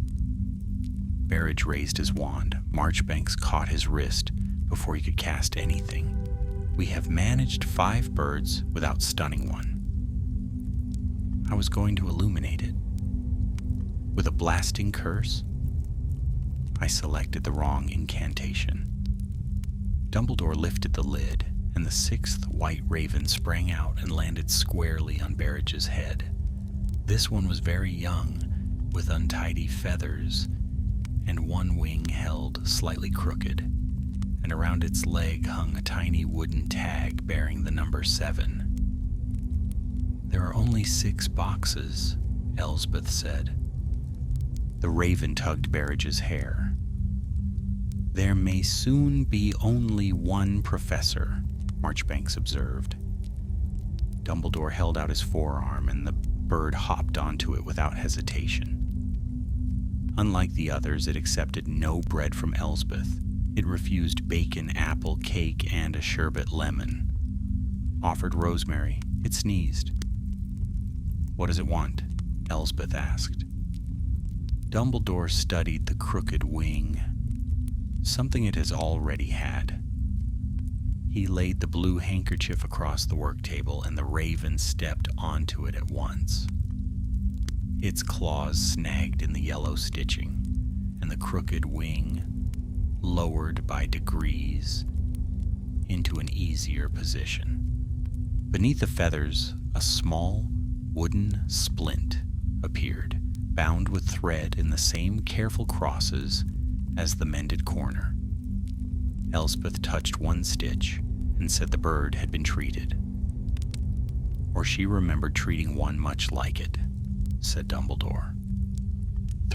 A: Barrage raised his wand. Marchbanks caught his wrist before he could cast anything. We have managed 5 birds without stunning one. I was going to illuminate it. With a blasting curse, I selected the wrong incantation. Dumbledore lifted the lid, and the 6th white raven sprang out and landed squarely on Barrage's head. This one was very young, with untidy feathers, and one wing held slightly crooked, and around its leg hung a tiny wooden tag bearing the number 7. There are only 6 boxes, Elsbeth said. The raven tugged Barrage's hair. There may soon be only one professor, Marchbanks observed. Dumbledore held out his forearm, and the bird hopped onto it without hesitation. Unlike the others, it accepted no bread from Elsbeth. It refused bacon, apple, cake, and a sherbet lemon. Offered rosemary. It sneezed. What does it want? Elsbeth asked. Dumbledore studied the crooked wing. Something it has already had. He laid the blue handkerchief across the work table, and the raven stepped onto it at once. Its claws snagged in the yellow stitching, and the crooked wing lowered by degrees into an easier position. Beneath the feathers, a small wooden splint appeared, bound with thread in the same careful crosses as the mended corner. Elspeth touched one stitch and said the bird had been treated. Or she remembered treating one much like it, said Dumbledore.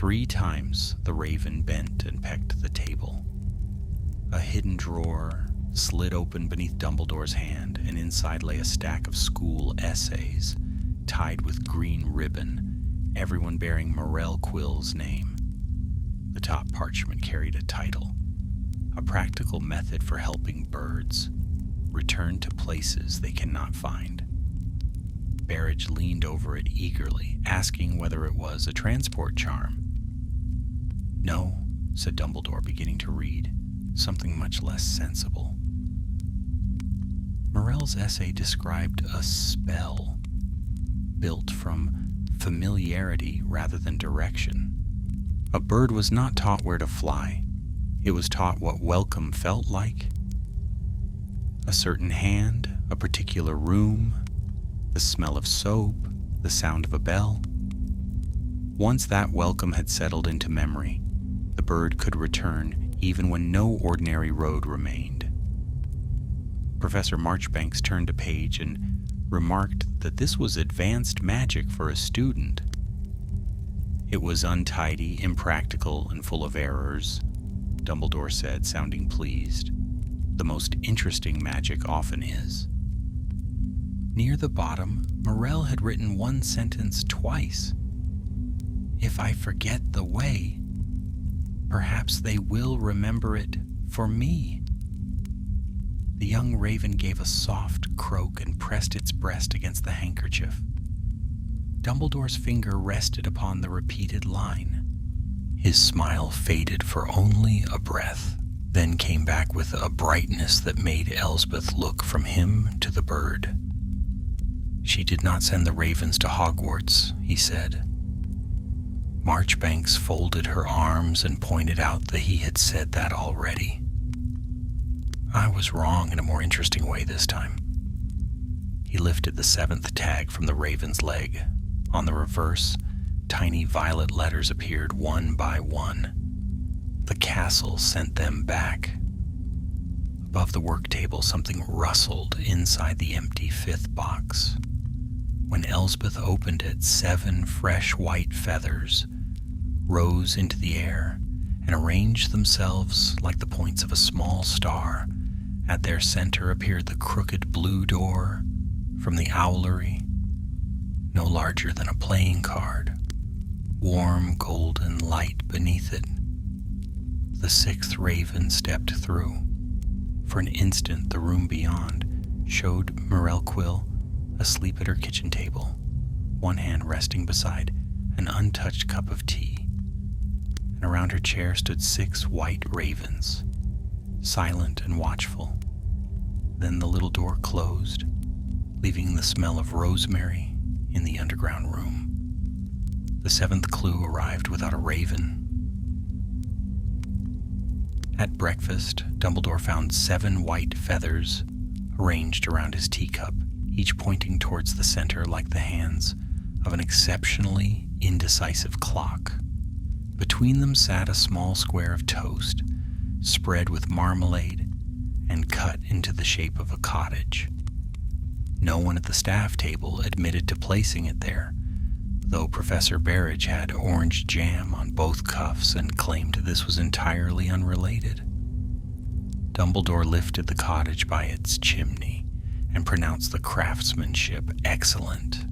A: 3 times the raven bent and pecked the table. A hidden drawer slid open beneath Dumbledore's hand, and inside lay a stack of school essays tied with green ribbon, everyone bearing Morel Quill's name. The top parchment carried a title: A Practical Method for Helping Birds Return to Places They Cannot Find. Barrage leaned over it eagerly, asking whether it was a transport charm. "No," said Dumbledore, beginning to read, something much less sensible. Morel's essay described a spell built from familiarity rather than direction. A bird was not taught where to fly. It was taught what welcome felt like. A certain hand, a particular room, the smell of soap, the sound of a bell. Once that welcome had settled into memory, the bird could return even when no ordinary road remained. Professor Marchbanks turned a page and remarked that this was advanced magic for a student. It was untidy, impractical, and full of errors, Dumbledore said, sounding pleased. The most interesting magic often is. Near the bottom, Morel had written one sentence twice. "If I forget the way, perhaps they will remember it for me." The young raven gave a soft croak and pressed its breast against the handkerchief. Dumbledore's finger rested upon the repeated line. His smile faded for only a breath, then came back with a brightness that made Elsbeth look from him to the bird. "She did not send the ravens to Hogwarts," he said. Marchbanks folded her arms and pointed out that he had said that already. "I was wrong in a more interesting way this time." He lifted the 7th tag from the raven's leg. On the reverse, tiny violet letters appeared one by one. The castle sent them back. Above the work table, something rustled inside the empty 5th box. When Elsbeth opened it, 7 fresh white feathers rose into the air and arranged themselves like the points of a small star. At their center appeared the crooked blue door from the owlery, no larger than a playing card, warm golden light beneath it. The 6th raven stepped through. For an instant, the room beyond showed Morel Quill asleep at her kitchen table, one hand resting beside an untouched cup of tea, and around her chair stood 6 white ravens, silent and watchful. Then the little door closed, leaving the smell of rosemary in the underground room. The 7th clue arrived without a raven. At breakfast, Dumbledore found 7 white feathers arranged around his teacup, each pointing towards the center like the hands of an exceptionally indecisive clock. Between them sat a small square of toast, spread with marmalade and cut into the shape of a cottage. No one at the staff table admitted to placing it there, though Professor Barrage had orange jam on both cuffs and claimed this was entirely unrelated. Dumbledore lifted the cottage by its chimney and pronounced the craftsmanship excellent.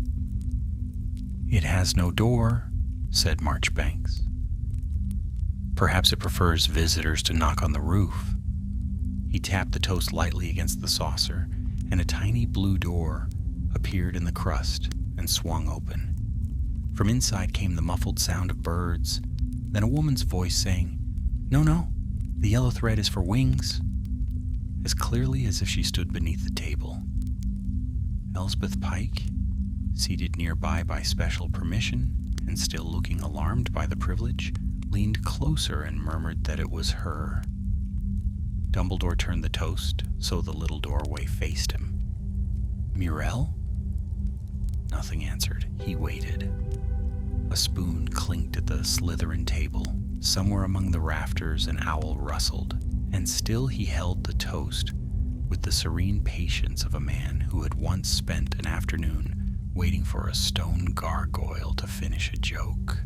A: "It has no door," said Marchbanks. "Perhaps it prefers visitors to knock on the roof." He tapped the toast lightly against the saucer, and a tiny blue door appeared in the crust and swung open. From inside came the muffled sound of birds, then a woman's voice saying, No, the yellow thread is for wings," as clearly as if she stood beneath the table. Elsbeth Pike, seated nearby by special permission, and still looking alarmed by the privilege, leaned closer and murmured that it was her. Dumbledore turned the toast so the little doorway faced him. "Muriel?" Nothing answered. He waited. A spoon clinked at the Slytherin table. Somewhere among the rafters an owl rustled, and still he held the toast with the serene patience of a man who had once spent an afternoon waiting for a stone gargoyle to finish a joke.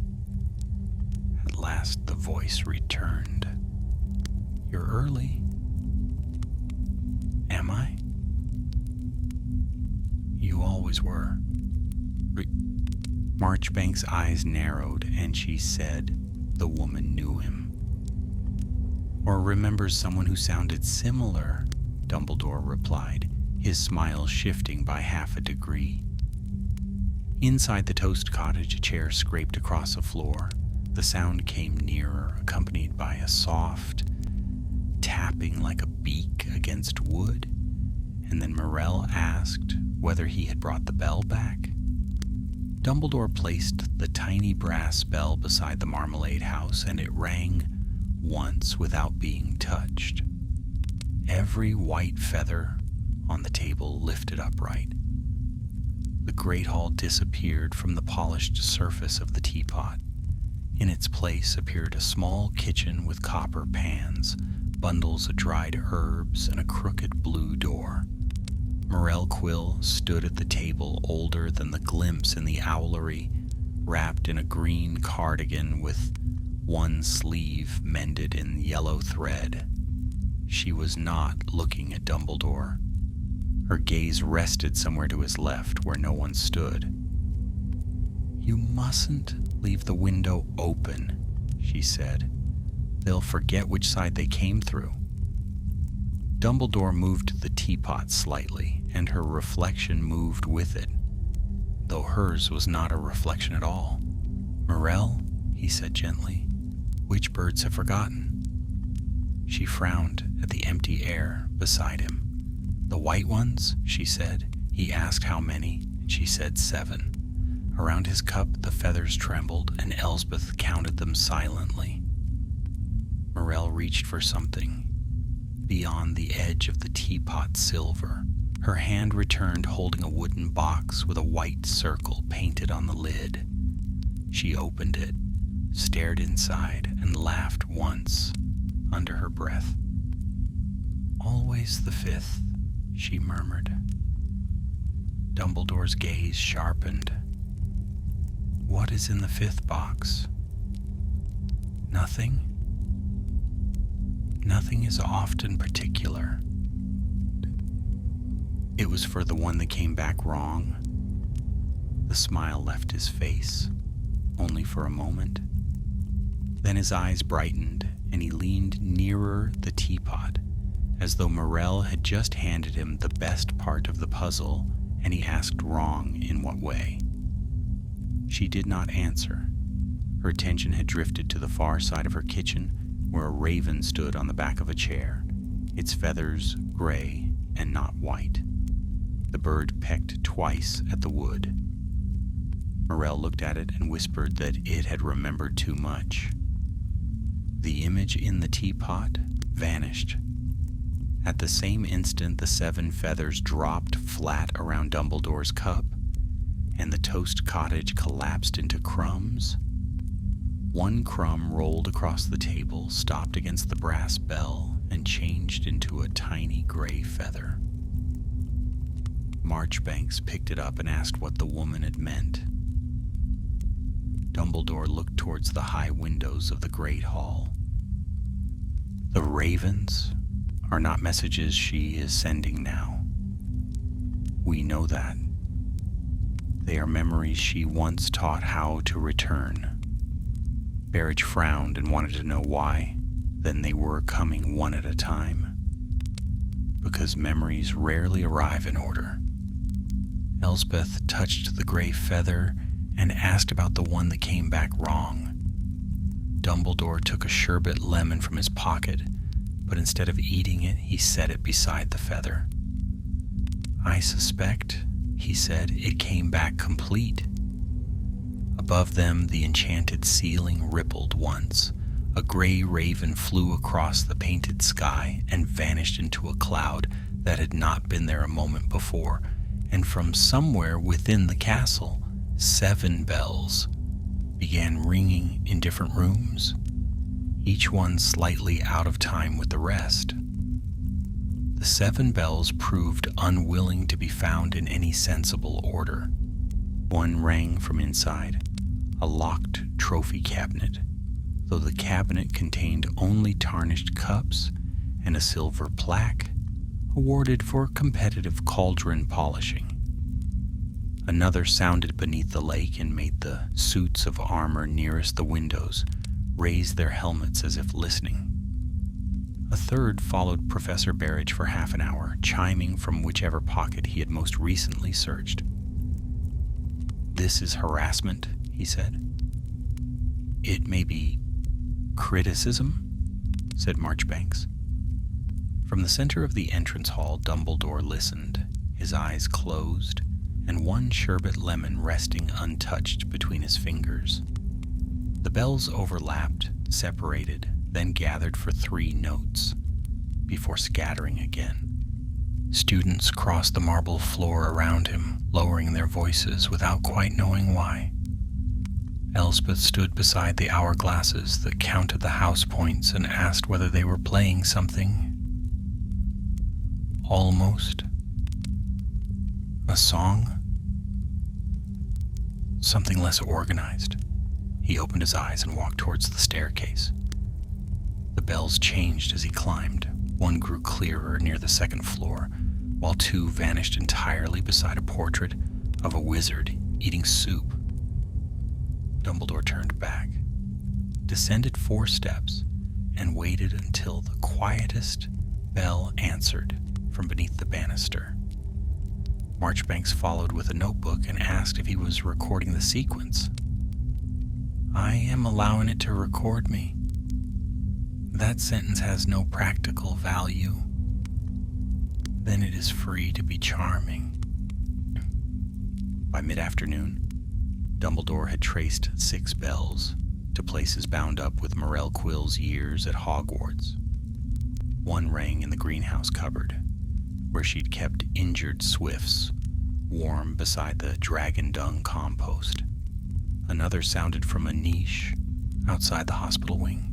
A: last the voice returned. "You're early." "Am I?" "You always were." Marchbank's eyes narrowed, and she said the woman knew him. "Or remembers someone who sounded similar," Dumbledore replied, his smile shifting by half a degree. Inside the Toast Cottage, a chair scraped across a floor. The sound came nearer, accompanied by a soft tapping like a beak against wood, and then Morell asked whether he had brought the bell back. Dumbledore placed the tiny brass bell beside the Marmalade House, and it rang once without being touched. Every white feather on the table lifted upright. The Great Hall disappeared from the polished surface of the teapot. In its place appeared a small kitchen with copper pans, bundles of dried herbs, and a crooked blue door. Morell Quill stood at the table, older than the glimpse in the owlery, wrapped in a green cardigan with one sleeve mended in yellow thread. She was not looking at Dumbledore. Her gaze rested somewhere to his left, where no one stood. "You mustn't leave the window open," she said. "They'll forget which side they came through." Dumbledore moved the teapot slightly, and her reflection moved with it, though hers was not a reflection at all. "Morell," he said gently, "which birds have forgotten?" She frowned at the empty air beside him. "The white ones," she said. He asked how many, and she said 7. Around his cup the feathers trembled, and Elsbeth counted them silently. Morell reached for something beyond the edge of the teapot silver. Her hand returned holding a wooden box with a white circle painted on the lid. She opened it, stared inside, and laughed once under her breath. "Always the 5th, she murmured. Dumbledore's gaze sharpened. "What is in the 5th box?" "Nothing. Nothing is often particular." "It was for the one that came back wrong?" The smile left his face, only for a moment. Then his eyes brightened, and he leaned nearer the teapot, as though Morell had just handed him the best part of the puzzle, and he asked wrong in what way. She did not answer. Her attention had drifted to the far side of her kitchen, where a raven stood on the back of a chair, its feathers gray and not white. The bird pecked twice at the wood. Morell looked at it and whispered that it had remembered too much. The image in the teapot vanished. At the same instant, the 7 feathers dropped flat around Dumbledore's cup, and the Toast Cottage collapsed into crumbs. One crumb rolled across the table, stopped against the brass bell, and changed into a tiny gray feather. Marchbanks picked it up and asked what the woman had meant. Dumbledore looked towards the high windows of the Great Hall. "The ravens are not messages she is sending now. We know that. They are memories she once taught how to return." Barrage frowned and wanted to know why. Then they were coming one at a time. Because memories rarely arrive in order. Elsbeth touched the gray feather and asked about the one that came back wrong. Dumbledore took a sherbet lemon from his pocket, but instead of eating it, he set it beside the feather. "I suspect," he said, "it came back complete." Above them, the enchanted ceiling rippled once. A gray raven flew across the painted sky and vanished into a cloud that had not been there a moment before, and from somewhere within the castle, 7 bells began ringing in different rooms, each one slightly out of time with the rest. The 7 bells proved unwilling to be found in any sensible order. One rang from inside, a locked trophy cabinet. though the cabinet contained only tarnished cups and a silver plaque awarded for competitive cauldron polishing. Another sounded beneath the lake and made the suits of armor nearest the windows raise their helmets as if listening. A third followed Professor Barrage for half an hour, chiming from whichever pocket he had most recently searched. "This is harassment," he said. "It may be criticism," said Marchbanks. From the center of the entrance hall, Dumbledore listened, his eyes closed, and one sherbet lemon resting untouched between his fingers. The bells overlapped, separated, then gathered for 3 notes, before scattering again. Students crossed the marble floor around him, lowering their voices without quite knowing why. Elspeth stood beside the hourglasses that counted the house points and asked whether they were playing something. Almost. A song? Something less organized. He opened his eyes and walked towards the staircase. The bells changed as he climbed. One grew clearer near the 2nd floor, while 2 vanished entirely beside a portrait of a wizard eating soup. Dumbledore turned back, descended 4 steps, and waited until the quietest bell answered from beneath the banister. Marchbanks followed with a notebook and asked if he was recording the sequence. "I am allowing it to record me. That sentence has no practical value. Then it is free to be charming." By mid-afternoon, Dumbledore had traced 6 bells to places bound up with Morel Quill's years at Hogwarts. One rang in the greenhouse cupboard, where she'd kept injured swifts warm beside the dragon dung compost. Another sounded from a niche outside the hospital wing,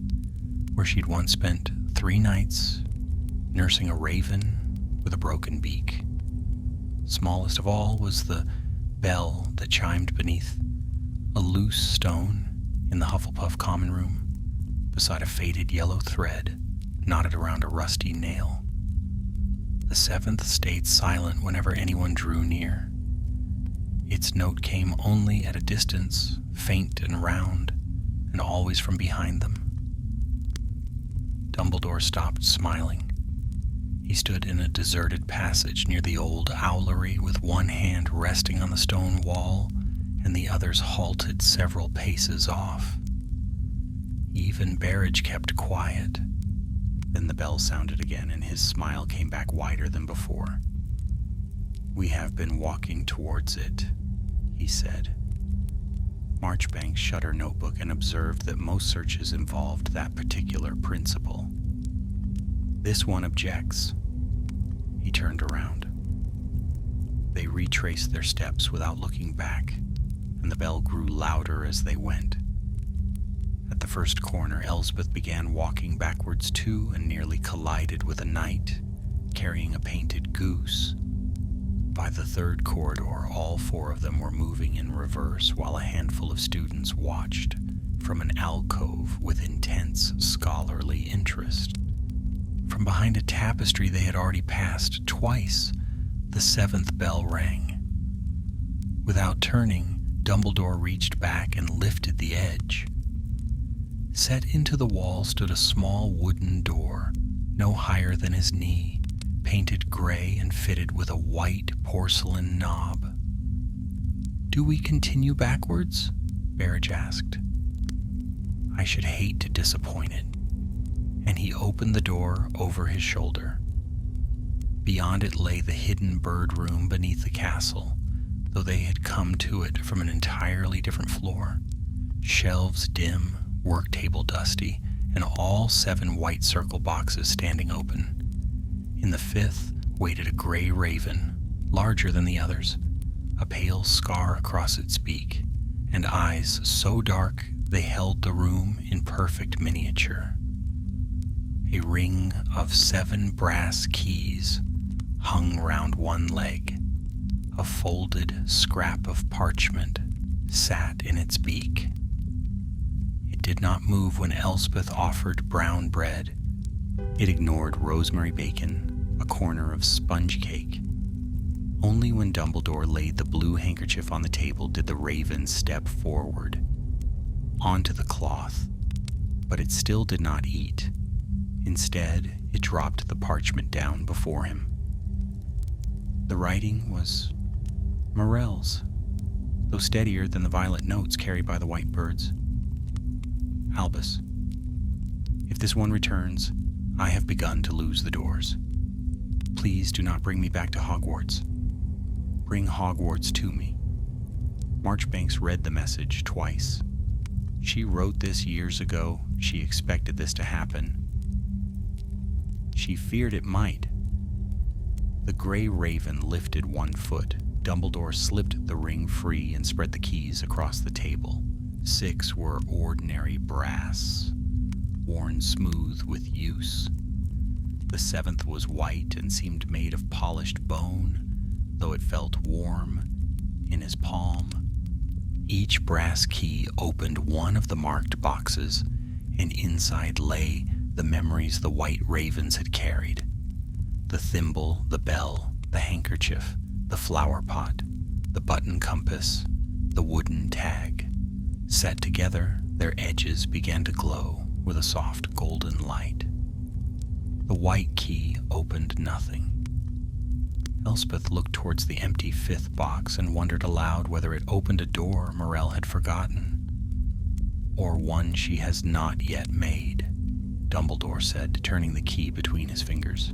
A: where she'd once spent 3 nights nursing a raven with a broken beak. Smallest of all was the bell that chimed beneath a loose stone in the Hufflepuff common room, beside a faded yellow thread knotted around a rusty nail. The 7th stayed silent whenever anyone drew near. Its note came only at a distance, faint and round, and always from behind them. Dumbledore stopped smiling. He stood in a deserted passage near the old owlery with one hand resting on the stone wall and the others halted several paces off. Even Barrage kept quiet. Then the bell sounded again, and his smile came back wider than before. "We have been walking towards it," he said. Marchbanks shut her notebook and observed that most searches involved that particular principle. "This one objects." He turned around. They retraced their steps without looking back, and the bell grew louder as they went. At the first corner, Elspeth began walking backwards too and nearly collided with a knight carrying a painted goose. By the 3rd corridor, all 4 of them were moving in reverse while a handful of students watched from an alcove with intense scholarly interest. From behind a tapestry they had already passed twice, the 7th bell rang. Without turning, Dumbledore reached back and lifted the edge. Set into the wall stood a small wooden door, no higher than his knee, painted gray and fitted with a white porcelain knob. "Do we continue backwards?" Barrage asked. "I should hate to disappoint it." And he opened the door over his shoulder. Beyond it lay the hidden bird room beneath the castle, though they had come to it from an entirely different floor. Shelves dim, work table dusty, and all 7 white circle boxes standing open. In the 5th waited a gray raven, larger than the others, a pale scar across its beak, and eyes so dark they held the room in perfect miniature. A ring of 7 brass keys hung round one leg. A folded scrap of parchment sat in its beak. It did not move when Elspeth offered brown bread. It ignored rosemary bacon, a corner of sponge cake. Only when Dumbledore laid the blue handkerchief on the table did the raven step forward, onto the cloth, but it still did not eat. Instead, it dropped the parchment down before him. The writing was Morel's, though steadier than the violet notes carried by the white birds. Albus, if this one returns, I have begun to lose the doors. Please do not bring me back to Hogwarts. Bring Hogwarts to me. Marchbanks read the message twice. She wrote this years ago. She expected this to happen. She feared it might. The gray raven lifted one foot. Dumbledore slipped the ring free and spread the keys across the table. 6 were ordinary brass, worn smooth with use. The 7th was white and seemed made of polished bone, though it felt warm in his palm. Each brass key opened one of the marked boxes, and inside lay the memories the white ravens had carried. The thimble, the bell, the handkerchief, the flower pot, the button compass, the wooden tag. Set together, their edges began to glow with a soft golden light. The white key opened nothing. Elspeth looked towards the empty 5th box and wondered aloud whether it opened a door Morel had forgotten, or one she has not yet made. Dumbledore said, turning the key between his fingers.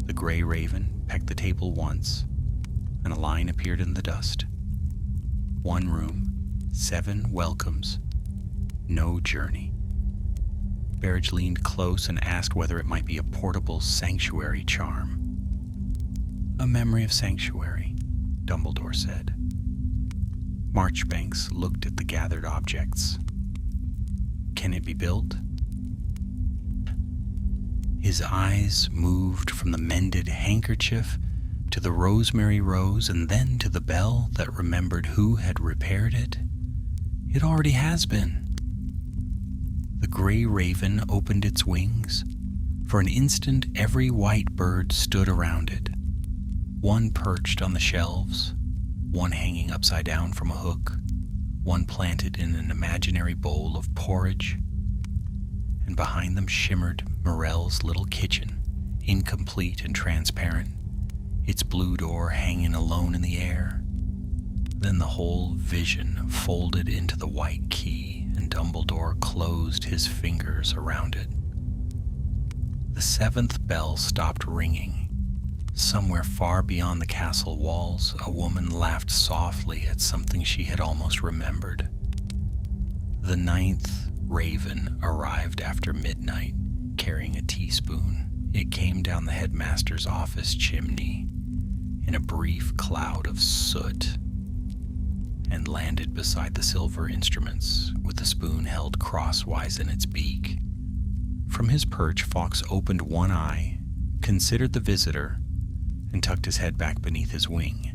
A: The gray raven pecked the table once, and a line appeared in the dust. 1 room, 7 welcomes, no journey. Berridge leaned close and asked whether it might be a portable sanctuary charm. A memory of sanctuary, Dumbledore said. Marchbanks looked at the gathered objects. Can it be built? His eyes moved from the mended handkerchief to the rosemary rose and then to the bell that remembered who had repaired it. It already has been. The gray raven opened its wings. For an instant, every white bird stood around it. One perched on the shelves, one hanging upside down from a hook, one planted in an imaginary bowl of porridge, and behind them shimmered Morel's little kitchen, incomplete and transparent, its blue door hanging alone in the air. Then the whole vision folded into the white key, and Dumbledore closed his fingers around it. The 7th bell stopped ringing. Somewhere far beyond the castle walls, a woman laughed softly at something she had almost remembered. The 9th raven arrived after midnight, carrying a teaspoon. It came down the headmaster's office chimney in a brief cloud of soot and landed beside the silver instruments with the spoon held crosswise in its beak. From his perch, Fawkes opened one eye, considered the visitor, and tucked his head back beneath his wing.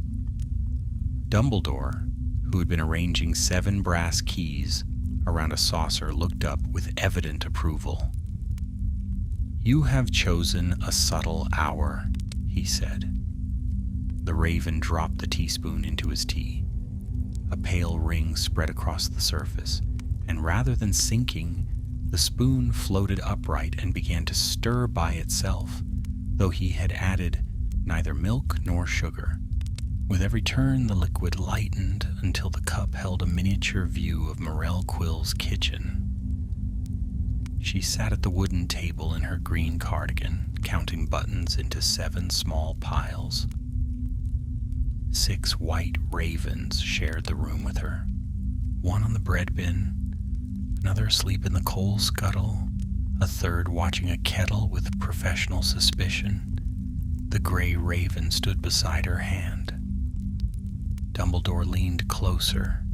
A: Dumbledore, who had been arranging 7 brass keys around a saucer, looked up with evident approval. "You have chosen a subtle hour," he said. The raven dropped the teaspoon into his tea. A pale ring spread across the surface, and rather than sinking, the spoon floated upright and began to stir by itself, though he had added neither milk nor sugar. With every turn, the liquid lightened until the cup held a miniature view of Morel Quill's kitchen. She sat at the wooden table in her green cardigan, counting buttons into 7 small piles. 6 white ravens shared the room with her, one on the bread bin, another asleep in the coal scuttle, a third watching a kettle with professional suspicion. The gray raven stood beside her hand. Dumbledore leaned closer.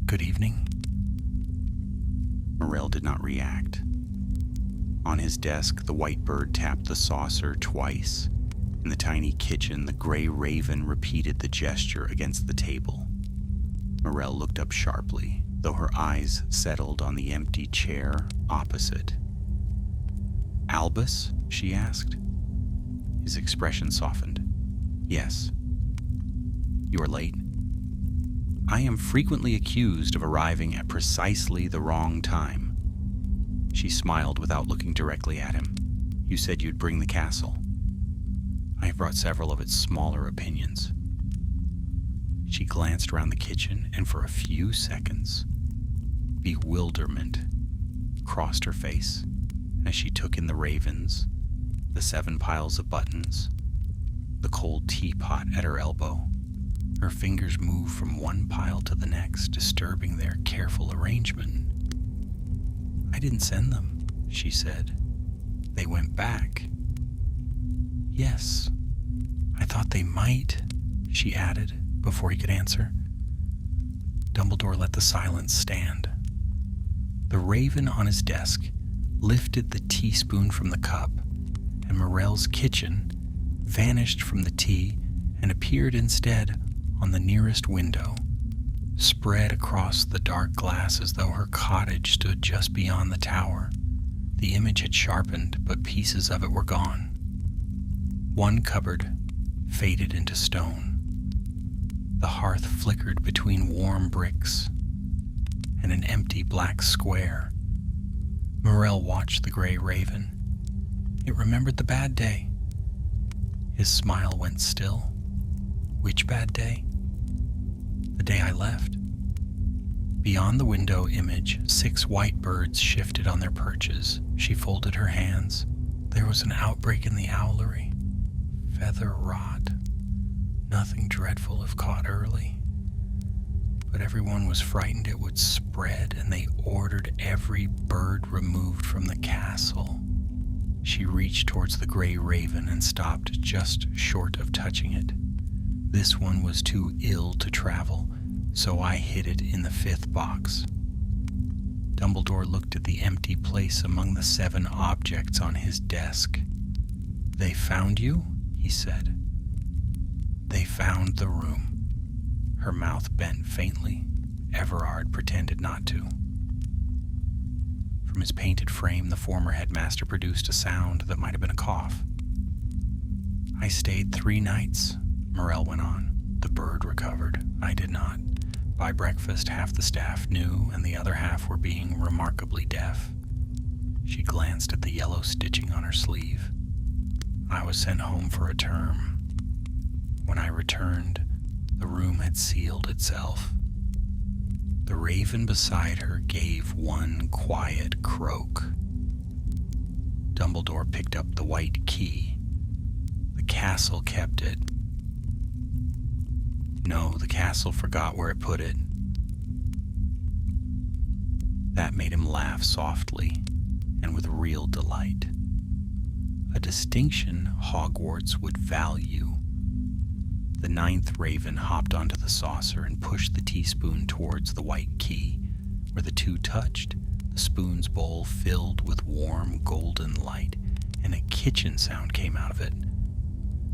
A: "Good evening." Morel did not react. On his desk, the white bird tapped the saucer twice. In the tiny kitchen, the gray raven repeated the gesture against the table. Morel looked up sharply. though her eyes settled on the empty chair opposite. "Albus?" she asked. His expression softened. "Yes." "You are late." "I am frequently accused of arriving at precisely the wrong time." She smiled without looking directly at him. "You said you'd bring the castle." "I have brought several of its smaller opinions." She glanced around the kitchen, and for a few seconds, bewilderment crossed her face as she took in the ravens, the 7 piles of buttons, the cold teapot at her elbow. Her fingers moved from one pile to the next, disturbing their careful arrangement. "I didn't send them," she said. "They went back." "Yes, I thought they might," she added before he could answer. Dumbledore let the silence stand. The raven on his desk lifted the teaspoon from the cup, and Morel's kitchen vanished from the tea and appeared instead on the nearest window, spread across the dark glass as though her cottage stood just beyond the tower. The image had sharpened, but pieces of it were gone. One cupboard faded into stone. The hearth flickered between warm bricks and an empty black square. Morel watched the gray raven. It remembered the bad day. His smile went still. "Which bad day?" "The day I left." Beyond the window image, 6 white birds shifted on their perches. She folded her hands. There was an outbreak in the owlery. Feather rot. Nothing dreadful if caught early. But everyone was frightened it would spread, and they ordered every bird removed from the castle. She reached towards the gray raven and stopped just short of touching it. This one was too ill to travel, so I hid it in the 5th box. Dumbledore looked at the empty place among the 7 objects on his desk. "They found you?" he said. "They found the room." Her mouth bent faintly. Everard pretended not to. From his painted frame, the former headmaster produced a sound that might have been a cough. "I stayed 3 nights, Morel went on. "The bird recovered. I did not. By breakfast, half the staff knew, and the other half were being remarkably deaf." She glanced at the yellow stitching on her sleeve. "I was sent home for a term. When I returned, the room had sealed itself." The raven beside her gave one quiet croak. Dumbledore picked up the white key. "The castle kept it." "No, the castle forgot where it put it." That made him laugh softly and with real delight. A distinction Hogwarts would value. The 9th raven hopped onto the saucer and pushed the teaspoon towards the white key. Where the 2 touched, the spoon's bowl filled with warm golden light, and a kitchen sound came out of it.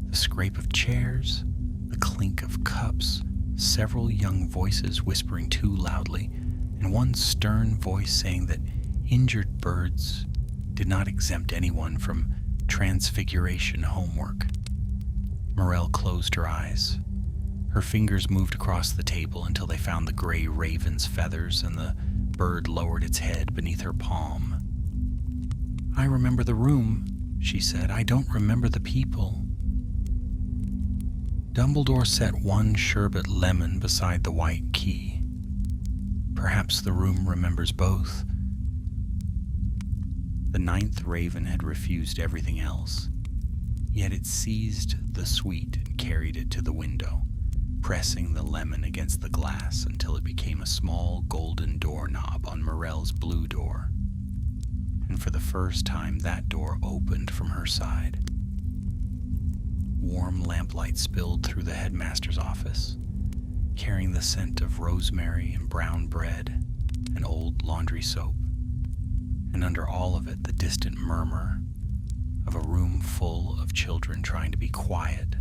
A: The scrape of chairs, the clink of cups, several young voices whispering too loudly, and one stern voice saying that injured birds did not exempt anyone from transfiguration homework. Morel closed her eyes. Her fingers moved across the table until they found the gray raven's feathers, and the bird lowered its head beneath her palm. "I remember the room," she said. "I don't remember the people." Dumbledore set one sherbet lemon beside the white key. "Perhaps the room remembers both." The 9th raven had refused everything else, yet it seized the sweet and carried it to the window, pressing the lemon against the glass until it became a small golden doorknob on Morel's blue door. And for the first time, that door opened from her side. Warm lamplight spilled through the headmaster's office, carrying the scent of rosemary and brown bread and old laundry soap, and under all of it the distant murmur of a room full of children trying to be quiet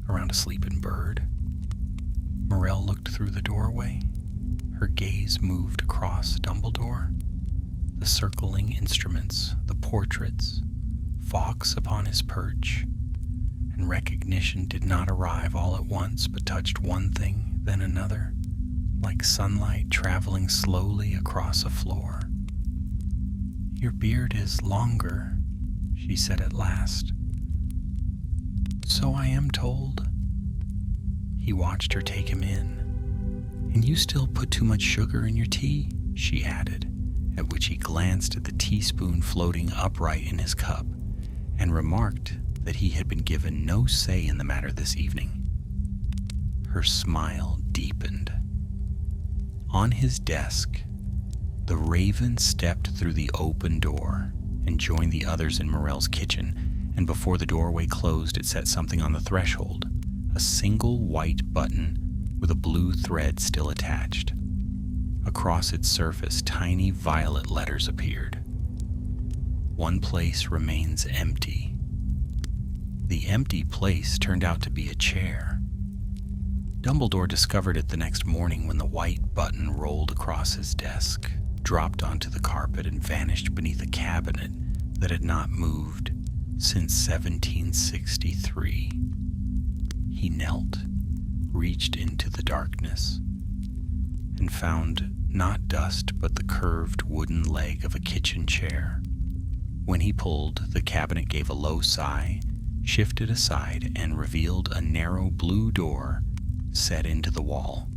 A: around a sleeping bird. Morel looked through the doorway. Her gaze moved across Dumbledore, the circling instruments, the portraits, Fawkes upon his perch, and recognition did not arrive all at once, but touched one thing, then another, like sunlight traveling slowly across a floor. "Your beard is longer," she said at last. "So I am told." He watched her take him in. "And you still put too much sugar in your tea," she added, at which he glanced at the teaspoon floating upright in his cup and remarked that he had been given no say in the matter this evening. Her smile deepened. On his desk, the Raven stepped through the open door and joined the others in Morell's kitchen, and before the doorway closed, it set something on the threshold, a single white button with a blue thread still attached. Across its surface, tiny violet letters appeared. "One place remains empty." The empty place turned out to be a chair. Dumbledore discovered it the next morning when the white button rolled across his desk, dropped onto the carpet, and vanished beneath a cabinet that had not moved since 1763. He knelt, reached into the darkness, and found not dust but the curved wooden leg of a kitchen chair. When he pulled, the cabinet gave a low sigh, shifted aside, and revealed a narrow blue door set into the wall.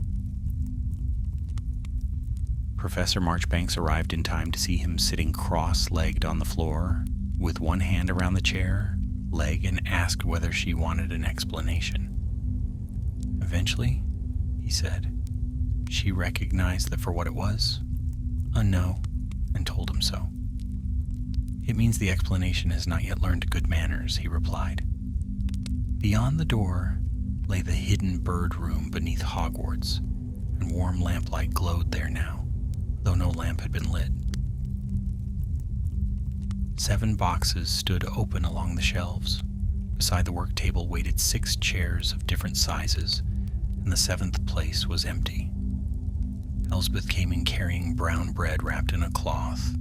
A: Professor Marchbanks arrived in time to see him sitting cross-legged on the floor, with one hand around the chair leg, and asked whether she wanted an explanation. Eventually, he said, she recognized that for what it was, a no, and told him so. "It means the explanation has not yet learned good manners," he replied. Beyond the door lay the hidden bird room beneath Hogwarts, and warm lamplight glowed there now, though no lamp had been lit. 7 boxes stood open along the shelves. Beside the work table waited 6 chairs of different sizes, and the 7th place was empty. Elspeth came in carrying brown bread wrapped in a cloth,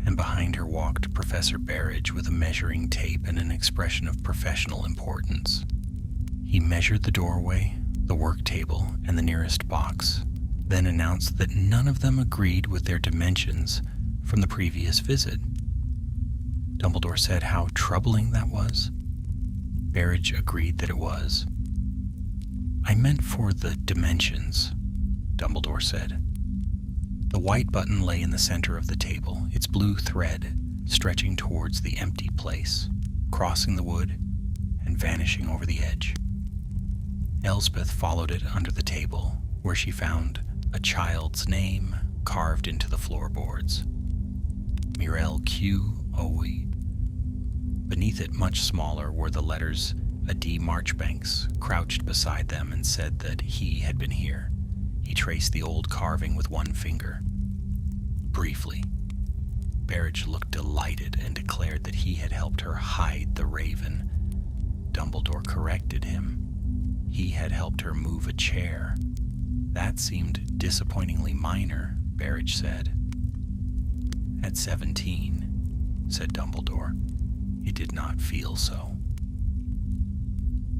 A: and behind her walked Professor Barrage with a measuring tape and an expression of professional importance. He measured the doorway, the work table, and the nearest box, then announced that none of them agreed with their dimensions from the previous visit. Dumbledore said how troubling that was. Barrage agreed that it was. "I meant for the dimensions," Dumbledore said. The white button lay in the center of the table, its blue thread stretching towards the empty place, crossing the wood and vanishing over the edge. Elspeth followed it under the table, where she found a child's name carved into the floorboards. Mirel Q. Owe. Beneath it, much smaller, were the letters A. D. Marchbanks, crouched beside them, and said that he had been here. He traced the old carving with one finger. Briefly, Barrage looked delighted and declared that he had helped her hide the raven. Dumbledore corrected him. He had helped her move a chair. That seemed disappointingly minor, Barrage said. At 17, said Dumbledore, it did not feel so.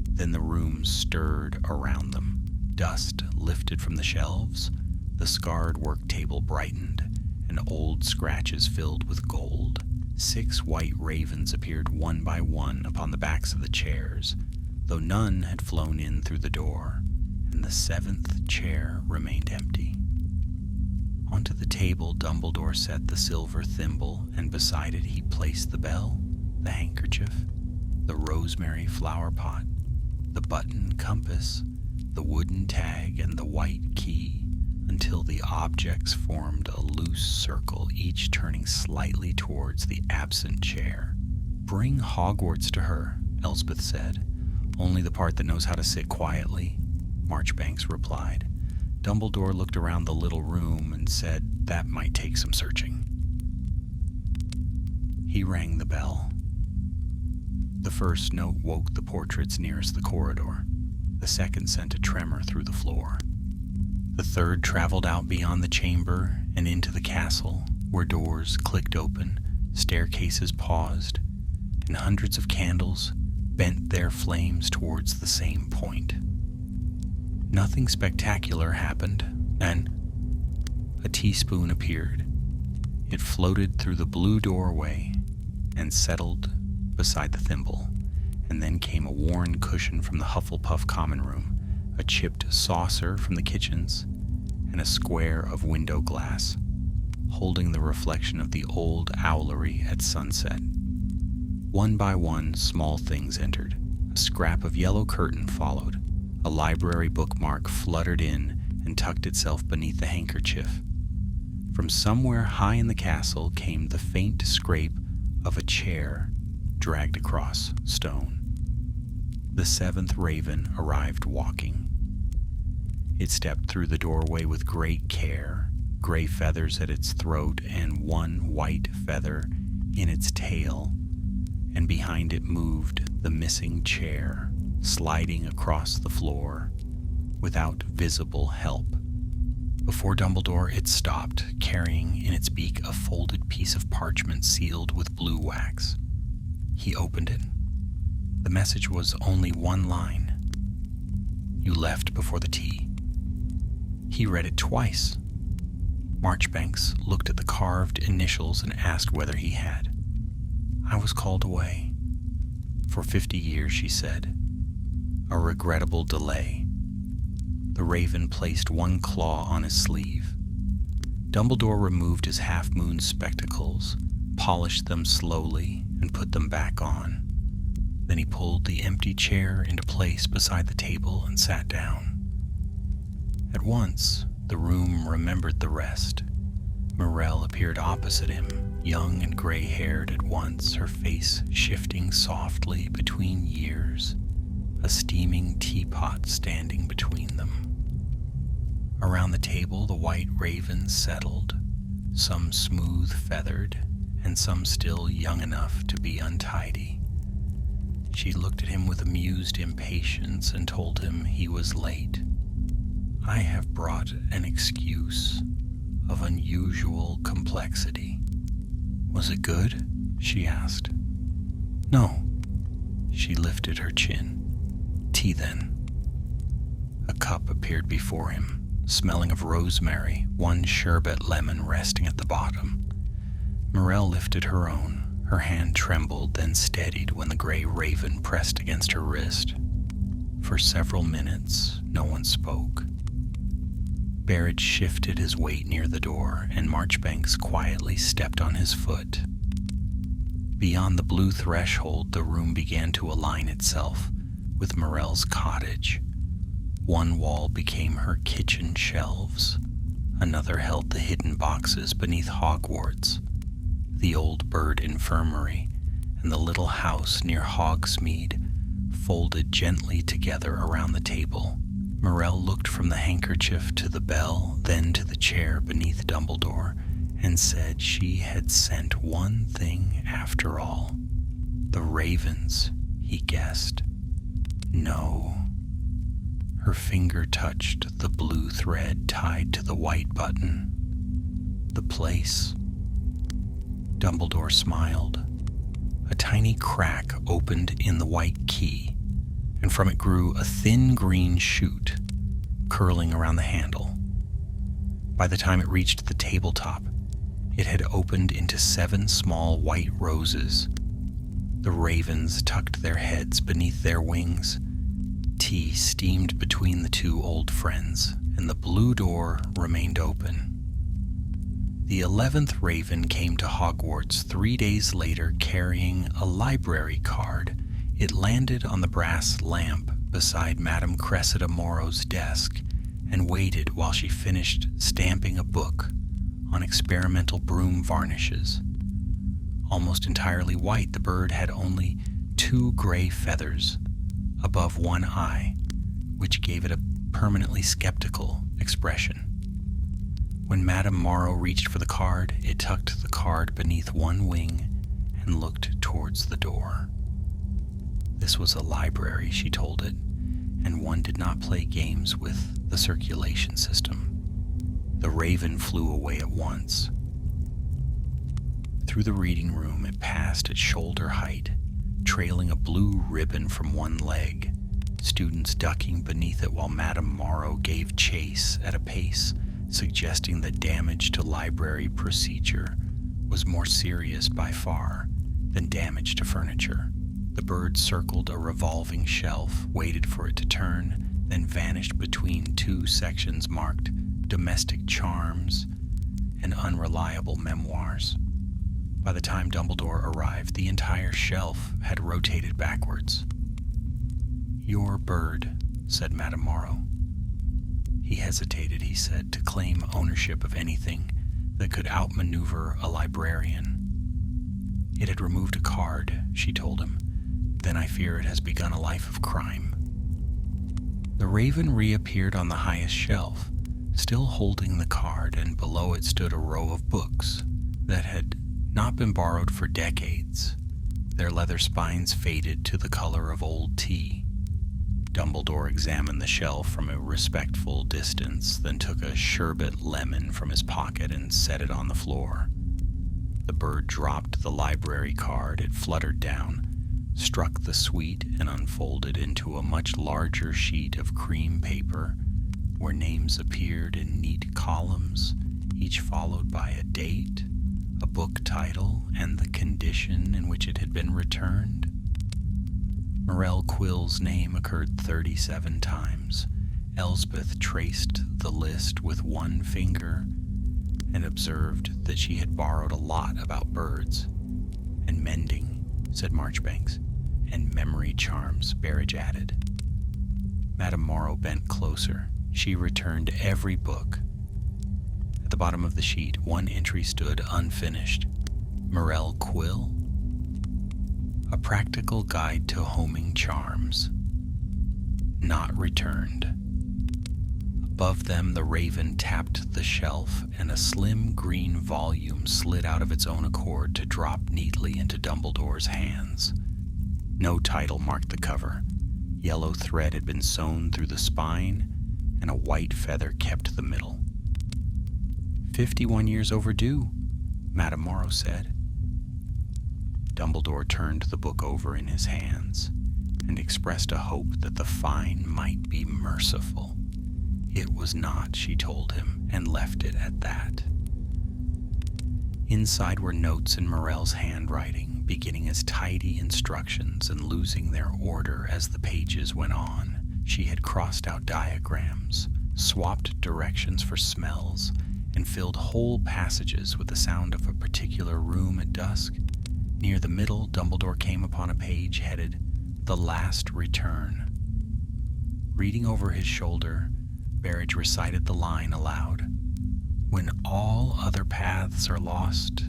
A: Then the room stirred around them. Dust lifted from the shelves, the scarred work table brightened, and old scratches filled with gold. 6 white ravens appeared one by one upon the backs of the chairs, though none had flown in through the door, and the 7th chair remained empty. Onto the table Dumbledore set the silver thimble, and beside it he placed the bell, the handkerchief, the rosemary flower pot, the button compass, the wooden tag, and the white key, until the objects formed a loose circle, each turning slightly towards the absent chair. "Bring Hogwarts to her," Elspeth said. "Only the part that knows how to sit quietly," Marchbanks replied. Dumbledore looked around the little room and said that might take some searching. He rang the bell. The first note woke the portraits nearest the corridor. The second sent a tremor through the floor. The third traveled out beyond the chamber and into the castle, where doors clicked open, staircases paused, and hundreds of candles bent their flames towards the same point. Nothing spectacular happened, and a teaspoon appeared. It floated through the blue doorway and settled beside the thimble, and then came a worn cushion from the Hufflepuff common room, a chipped saucer from the kitchens, and a square of window glass, holding the reflection of the old owlery at sunset. One by one, small things entered. A scrap of yellow curtain followed. A library bookmark fluttered in and tucked itself beneath the handkerchief. From somewhere high in the castle came the faint scrape of a chair dragged across stone. The seventh raven arrived walking. It stepped through the doorway with great care, gray feathers at its throat and one white feather in its tail, and behind it moved the missing chair, sliding across the floor without visible help. Before Dumbledore, it stopped, carrying in its beak a folded piece of parchment sealed with blue wax. He opened it. The message was only one line. "You left before the tea." He read it twice. Marchbanks looked at the carved initials and asked whether he had. "I was called away." "For 50 years," she said. "A regrettable delay." The raven placed one claw on his sleeve. Dumbledore removed his half-moon spectacles, polished them slowly, and put them back on. Then he pulled the empty chair into place beside the table and sat down. At once, the room remembered the rest. Morel appeared opposite him, young and gray-haired at once, her face shifting softly between years, a steaming teapot standing between them. Around the table, the white ravens settled, some smooth-feathered, and some still young enough to be untidy. She looked at him with amused impatience and told him he was late. "I have brought an excuse of unusual complexity." "Was it good?" she asked. "No." She lifted her chin. "Tea, then." A cup appeared before him, smelling of rosemary, one sherbet lemon resting at the bottom. Morel lifted her own. Her hand trembled, then steadied when the gray raven pressed against her wrist. For several minutes, no one spoke. Barrett shifted his weight near the door, and Marchbanks quietly stepped on his foot. Beyond the blue threshold, the room began to align itself with Morel's cottage. One wall became her kitchen shelves. Another held the hidden boxes beneath Hogwarts, the old bird infirmary, and the little house near Hogsmeade, folded gently together around the table. Morel looked from the handkerchief to the bell, then to the chair beneath Dumbledore, and said she had sent one thing after all. The ravens, he guessed. No. Her finger touched the blue thread tied to the white button. The place. Dumbledore smiled. A tiny crack opened in the white key, and from it grew a thin green shoot, curling around the handle. By the time it reached the tabletop, it had opened into 7 small white roses. The ravens tucked their heads beneath their wings. Tea steamed between the two old friends, and the blue door remained open. The 11th raven came to Hogwarts 3 days later carrying a library card. It landed on the brass lamp beside Madame Cressida Morrow's desk and waited while she finished stamping a book on experimental broom varnishes. Almost entirely white, the bird had only 2 gray feathers above one eye, which gave it a permanently skeptical expression. When Madame Morrow reached for the card, it tucked the card beneath one wing and looked towards the door. This was a library, she told it, and one did not play games with the circulation system. The raven flew away at once. Through the reading room, it passed at shoulder height, trailing a blue ribbon from one leg, students ducking beneath it while Madame Morrow gave chase at a pace suggesting that damage to library procedure was more serious by far than damage to furniture. The bird circled a revolving shelf, waited for it to turn, then vanished between two sections marked Domestic Charms and Unreliable Memoirs. By the time Dumbledore arrived, the entire shelf had rotated backwards. "Your bird," said Madame Morrow. He hesitated, he said, to claim ownership of anything that could outmaneuver a librarian. "It had removed a card," she told him. "Then I fear it has begun a life of crime." The raven reappeared on the highest shelf, still holding the card, and below it stood a row of books that had not been borrowed for decades, their leather spines faded to the color of old tea. Dumbledore examined the shelf from a respectful distance, then took a sherbet lemon from his pocket and set it on the floor. The bird dropped the library card. It fluttered down, struck the sweet, and unfolded into a much larger sheet of cream paper where names appeared in neat columns, each followed by a date, a book title, and the condition in which it had been returned. Morel Quill's name occurred 37 times. Elspeth traced the list with one finger and observed that she had borrowed a lot about birds. "And mending," said Marchbanks. "And memory charms," Berridge added. Madame Morrow bent closer. She returned every book. At the bottom of the sheet, one entry stood unfinished. "Morel Quill? A practical guide to homing charms. Not returned." Above them, the raven tapped the shelf, and a slim green volume slid out of its own accord to drop neatly into Dumbledore's hands. No title marked the cover. Yellow thread had been sewn through the spine, and a white feather kept the middle. 51 years overdue," Madame Morrow said. Dumbledore turned the book over in his hands and expressed a hope that the fine might be merciful. It was not, she told him, and left it at that. Inside were notes in Morel's handwriting, beginning as tidy instructions and losing their order as the pages went on. She had crossed out diagrams, swapped directions for smells, and filled whole passages with the sound of a particular room at dusk. Near the middle, Dumbledore came upon a page headed "The Last Return." Reading over his shoulder, Berridge recited the line aloud. "When all other paths are lost,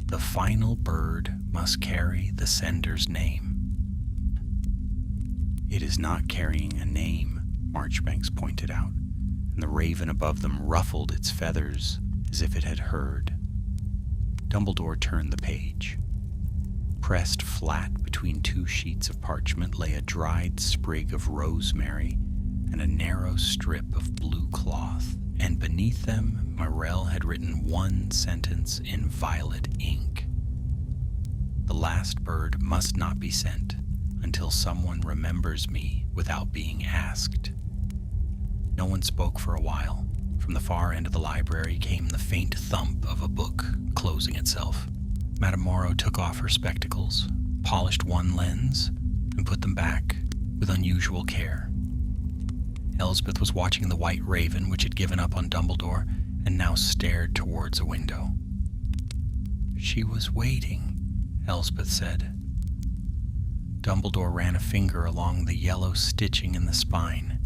A: the final bird must carry the sender's name." "It is not carrying a name," Marchbanks pointed out, and the raven above them ruffled its feathers as if it had heard. Dumbledore turned the page. Pressed flat between two sheets of parchment lay a dried sprig of rosemary and a narrow strip of blue cloth, and beneath them Morel had written one sentence in violet ink. "The last bird must not be sent until someone remembers me without being asked." No one spoke for a while. From the far end of the library came the faint thump of a book closing itself. Madame Morrow took off her spectacles, polished one lens, and put them back with unusual care. Elspeth was watching the white raven, which had given up on Dumbledore and now stared towards a window. "She was waiting," Elspeth said. Dumbledore ran a finger along the yellow stitching in the spine.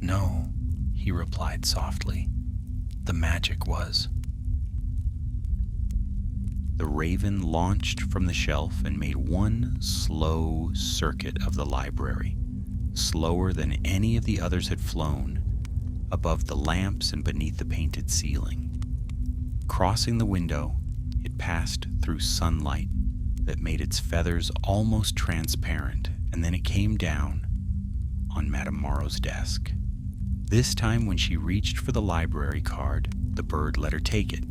A: "No," he replied softly. "The magic was." The raven launched from the shelf and made one slow circuit of the library, slower than any of the others had flown, above the lamps and beneath the painted ceiling. Crossing the window, it passed through sunlight that made its feathers almost transparent, and then it came down on Madame Morrow's desk. This time when she reached for the library card, the bird let her take it.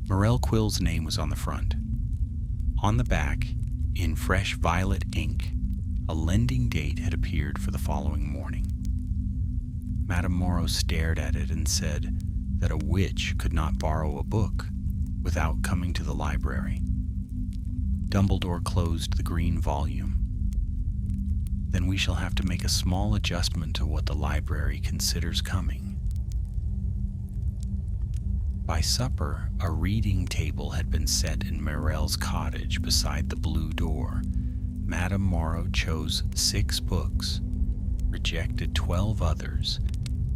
A: Morel Quill's name was on the front. On the back, in fresh violet ink, a lending date had appeared for the following morning. Madame Moreau stared at it and said that a witch could not borrow a book without coming to the library. Dumbledore closed the green volume. Then we shall have to make a small adjustment to what the library considers coming. By supper, a reading table had been set in Morel's cottage beside the blue door. Madame Moreau chose 6 books, rejected 12 others,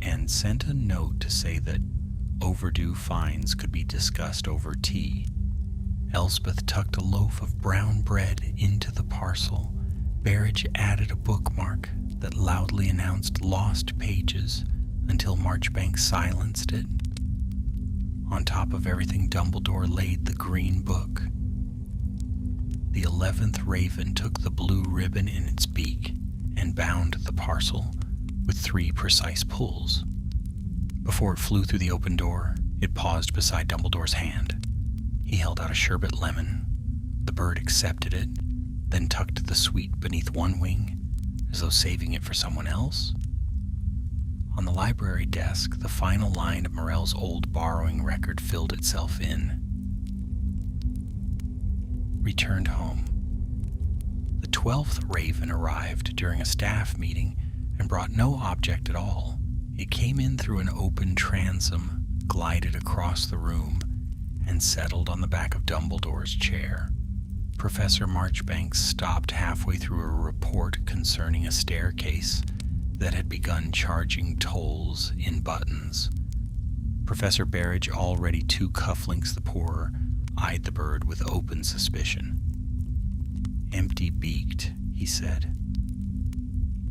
A: and sent a note to say that overdue fines could be discussed over tea. Elspeth tucked a loaf of brown bread into the parcel. Berridge added a bookmark that loudly announced lost pages until Marchbanks silenced it. On top of everything, Dumbledore laid the green book. The 11th raven took the blue ribbon in its beak and bound the parcel with 3 precise pulls. Before it flew through the open door, it paused beside Dumbledore's hand. He held out a sherbet lemon. The bird accepted it, then tucked the sweet beneath one wing, as though saving it for someone else. On the library desk, the final line of Morel's old borrowing record filled itself in. Returned home. The 12th raven arrived during a staff meeting and brought no object at all. It came in through an open transom, glided across the room, and settled on the back of Dumbledore's chair. Professor Marchbanks stopped halfway through a report concerning a staircase that had begun charging tolls in buttons. Professor Berridge, already 2 cufflinks the poorer, eyed the bird with open suspicion. "Empty-beaked," he said.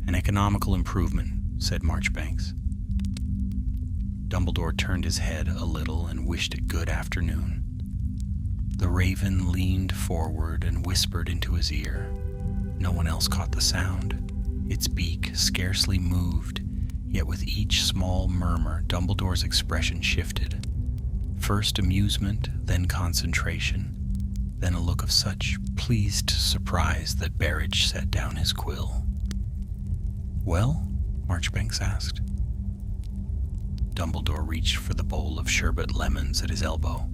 A: "An economical improvement," said Marchbanks. Dumbledore turned his head a little and wished it good afternoon. The raven leaned forward and whispered into his ear. No one else caught the sound. Its beak scarcely moved, yet with each small murmur, Dumbledore's expression shifted. First amusement, then concentration, then a look of such pleased surprise that Berridge set down his quill. "Well?" Marchbanks asked. Dumbledore reached for the bowl of sherbet lemons at his elbow.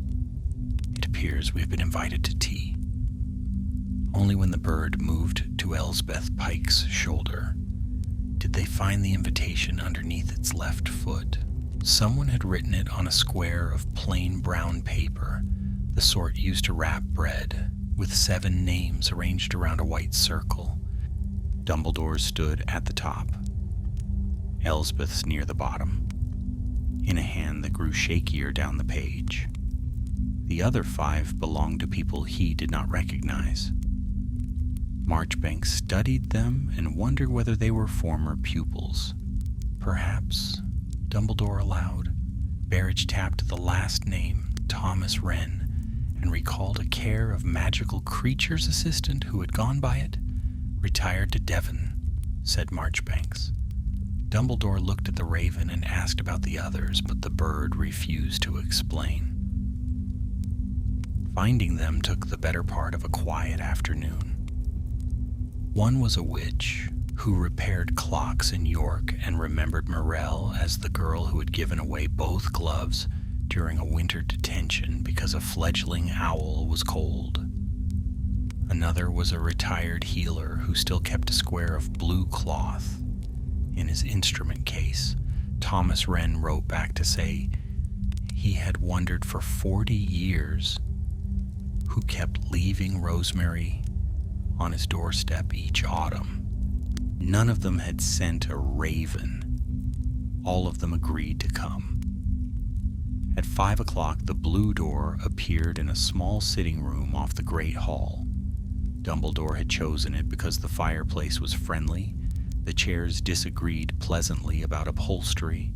A: "It appears we have been invited to tea." Only when the bird moved to Elspeth Pike's shoulder did they find the invitation underneath its left foot. Someone had written it on a square of plain brown paper, the sort used to wrap bread, with 7 names arranged around a white circle. Dumbledore stood at the top. Elspeth's near the bottom, in a hand that grew shakier down the page. The other 5 belonged to people he did not recognize. Marchbanks studied them and wondered whether they were former pupils. "Perhaps," Dumbledore allowed. Berridge tapped the last name, Thomas Wren, and recalled a care of magical creatures assistant who had gone by it. "Retired to Devon," said Marchbanks. Dumbledore looked at the raven and asked about the others, but the bird refused to explain. Finding them took the better part of a quiet afternoon. One was a witch who repaired clocks in York and remembered Morel as the girl who had given away both gloves during a winter detention because a fledgling owl was cold. Another was a retired healer who still kept a square of blue cloth in his instrument case. Thomas Wren wrote back to say he had wondered for 40 years who kept leaving rosemary on his doorstep each autumn. None of them had sent a raven. All of them agreed to come. At 5 o'clock, the blue door appeared in a small sitting room off the Great Hall. Dumbledore had chosen it because the fireplace was friendly, the chairs disagreed pleasantly about upholstery,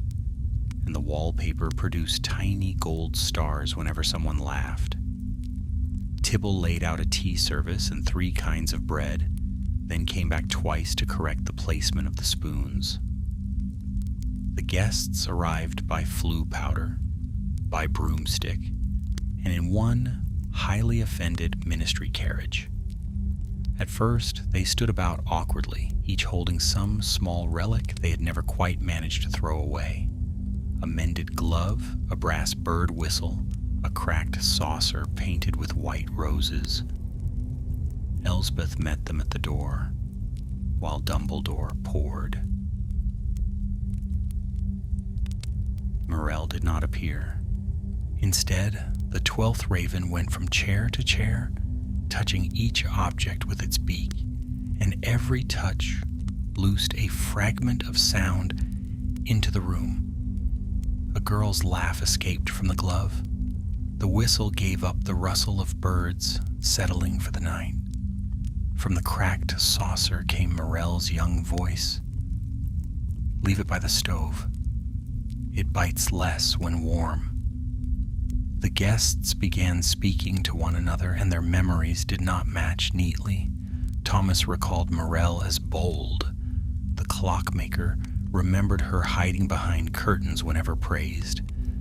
A: and the wallpaper produced tiny gold stars whenever someone laughed. Tibble laid out a tea service and 3 kinds of bread. then came back twice to correct the placement of the spoons. The guests arrived by flue powder, by broomstick, and in one highly offended ministry carriage. At first, they stood about awkwardly, each holding some small relic they had never quite managed to throw away. A mended glove, a brass bird whistle, a cracked saucer painted with white roses. Elspeth met them at the door, while Dumbledore poured. Morel did not appear. Instead, the 12th raven went from chair to chair, touching each object with its beak, and every touch loosed a fragment of sound into the room. A girl's laugh escaped from the glove. The whistle gave up the rustle of birds settling for the night. From the cracked saucer came Morel's young voice. "Leave it by the stove. It bites less when warm." The guests began speaking to one another, and their memories did not match neatly. Thomas recalled Morel as bold. The clockmaker remembered her hiding behind curtains whenever praised.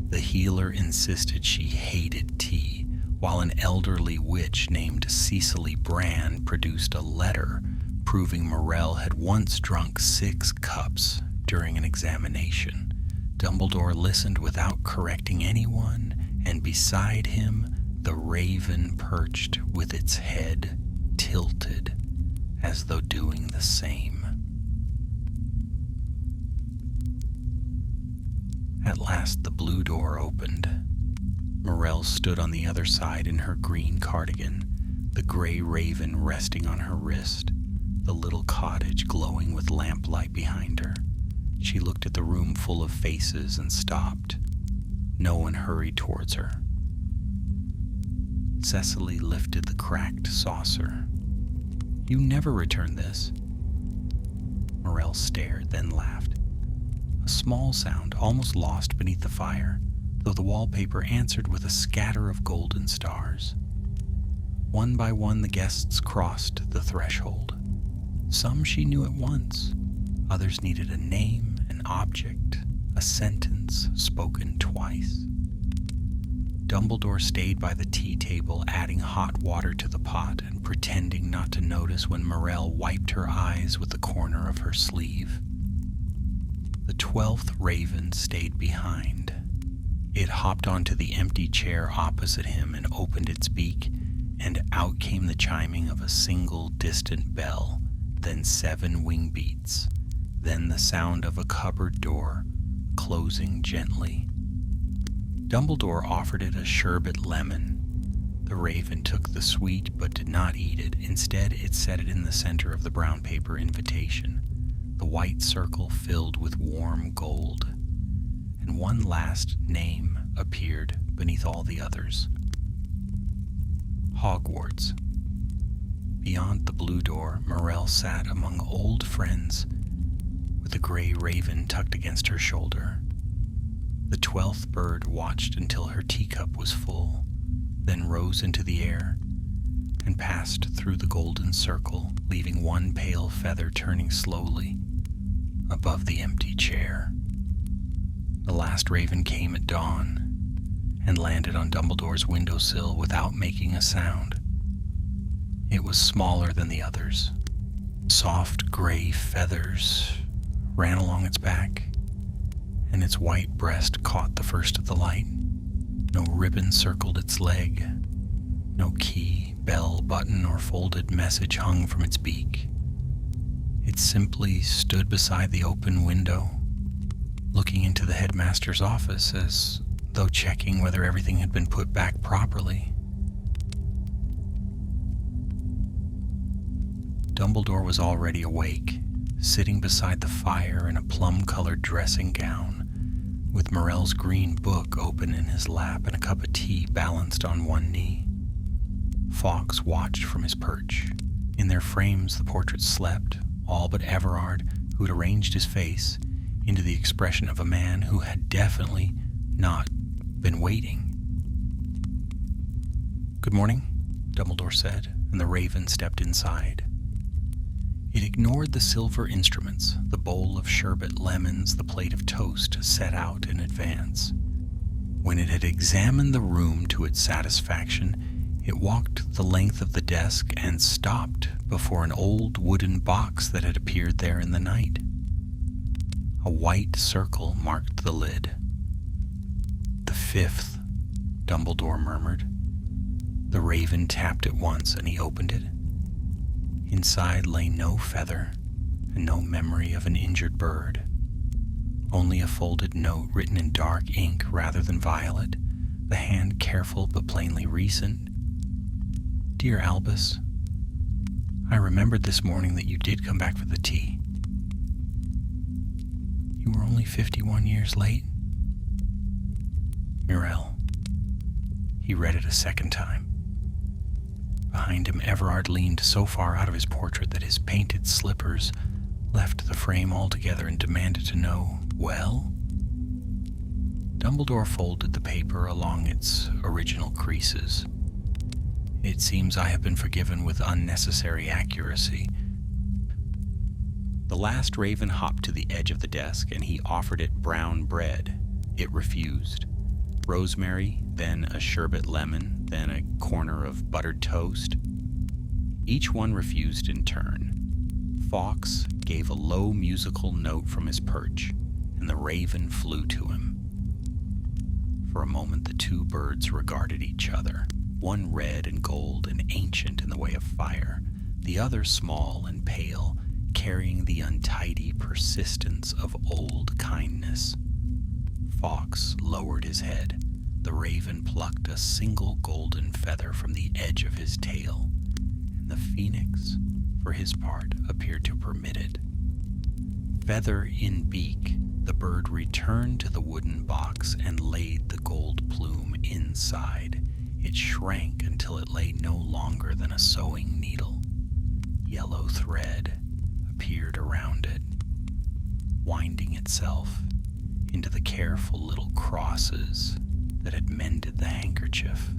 A: The healer insisted she hated tea, while an elderly witch named Cecily Brand produced a letter proving Morel had once drunk 6 cups during an examination. Dumbledore listened without correcting anyone, and beside him the raven perched with its head tilted as though doing the same. At last the blue door opened. Morel stood on the other side in her green cardigan, the gray raven resting on her wrist, the little cottage glowing with lamplight behind her. She looked at the room full of faces and stopped. No one hurried towards her. Cecily lifted the cracked saucer. "You never return this." Morel stared, then laughed. A small sound, almost lost beneath the fire, though the wallpaper answered with a scatter of golden stars. One by one the guests crossed the threshold. Some she knew at once. Others needed a name, an object, a sentence spoken twice. Dumbledore stayed by the tea table, adding hot water to the pot and pretending not to notice when Morel wiped her eyes with the corner of her sleeve. The 12th raven stayed behind. It hopped onto the empty chair opposite him and opened its beak, and out came the chiming of a single distant bell, then 7 wing beats, then the sound of a cupboard door closing gently. Dumbledore offered it a sherbet lemon. The raven took the sweet but did not eat it. Instead, it set it in the center of the brown paper invitation, the white circle filled with warm gold. And one last name appeared beneath all the others. Hogwarts. Beyond the blue door, Morel sat among old friends with the gray raven tucked against her shoulder. The 12th bird watched until her teacup was full, then rose into the air and passed through the golden circle, leaving one pale feather turning slowly above the empty chair. The last raven came at dawn and landed on Dumbledore's windowsill without making a sound. It was smaller than the others. Soft gray feathers ran along its back, and its white breast caught the first of the light. No ribbon circled its leg. No key, bell, button, or folded message hung from its beak. It simply stood beside the open window, looking into the headmaster's office as though checking whether everything had been put back properly. Dumbledore was already awake, sitting beside the fire in a plum-colored dressing gown, with Morel's green book open in his lap and a cup of tea balanced on one knee. Fawkes watched from his perch. In their frames, the portraits slept, all but Everard, who had arranged his face into the expression of a man who had definitely not been waiting. "Good morning," Dumbledore said, and the raven stepped inside. It ignored the silver instruments, the bowl of sherbet lemons, the plate of toast set out in advance. When it had examined the room to its satisfaction, it walked the length of the desk and stopped before an old wooden box that had appeared there in the night. A white circle marked the lid. "The fifth," Dumbledore murmured. The raven tapped it once and he opened it. Inside lay no feather and no memory of an injured bird. Only a folded note written in dark ink rather than violet, the hand careful but plainly recent. "Dear Albus, I remembered this morning that you did come back for the tea. You were only 51 years late. Mirel." He read it a second time. Behind him, Everard leaned so far out of his portrait that his painted slippers left the frame altogether and demanded to know, "Well?" Dumbledore folded the paper along its original creases. "It seems I have been forgiven with unnecessary accuracy." The last raven hopped to the edge of the desk and he offered it brown bread. It refused. Rosemary, then a sherbet lemon, then a corner of buttered toast. Each one refused in turn. Fawkes gave a low musical note from his perch, and the raven flew to him. For a moment the two birds regarded each other, one red and gold and ancient in the way of fire, the other small and pale, carrying the untidy persistence of old kindness. Fawkes lowered his head. The raven plucked a single golden feather from the edge of his tail, and the phoenix, for his part, appeared to permit it. Feather in beak, the bird returned to the wooden box and laid the gold plume inside. It shrank until it lay no longer than a sewing needle. Yellow thread appeared around it, winding itself into the careful little crosses that had mended the handkerchief,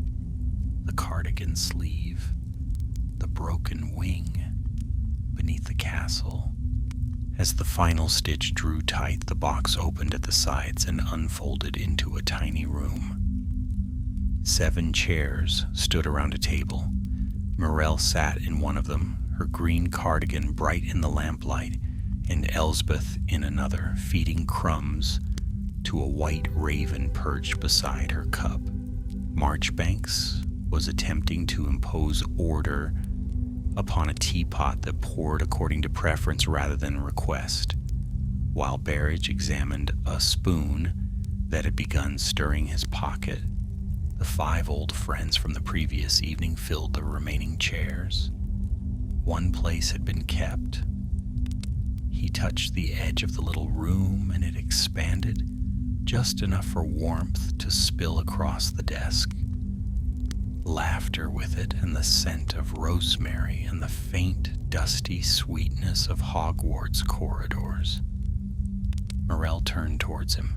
A: the cardigan sleeve, the broken wing beneath the castle. As the final stitch drew tight, the box opened at the sides and unfolded into a tiny room. 7 chairs stood around a table. Mirel sat in one of them, her green cardigan bright in the lamplight, and Elsbeth in another, feeding crumbs to a white raven perched beside her cup. Marchbanks was attempting to impose order upon a teapot that poured according to preference rather than request, while Berridge examined a spoon that had begun stirring his pocket. The 5 old friends from the previous evening filled the remaining chairs. One place had been kept. He touched the edge of the little room and it expanded, just enough for warmth to spill across the desk. Laughter with it, and the scent of rosemary, and the faint, dusty sweetness of Hogwarts corridors. Mirel turned towards him.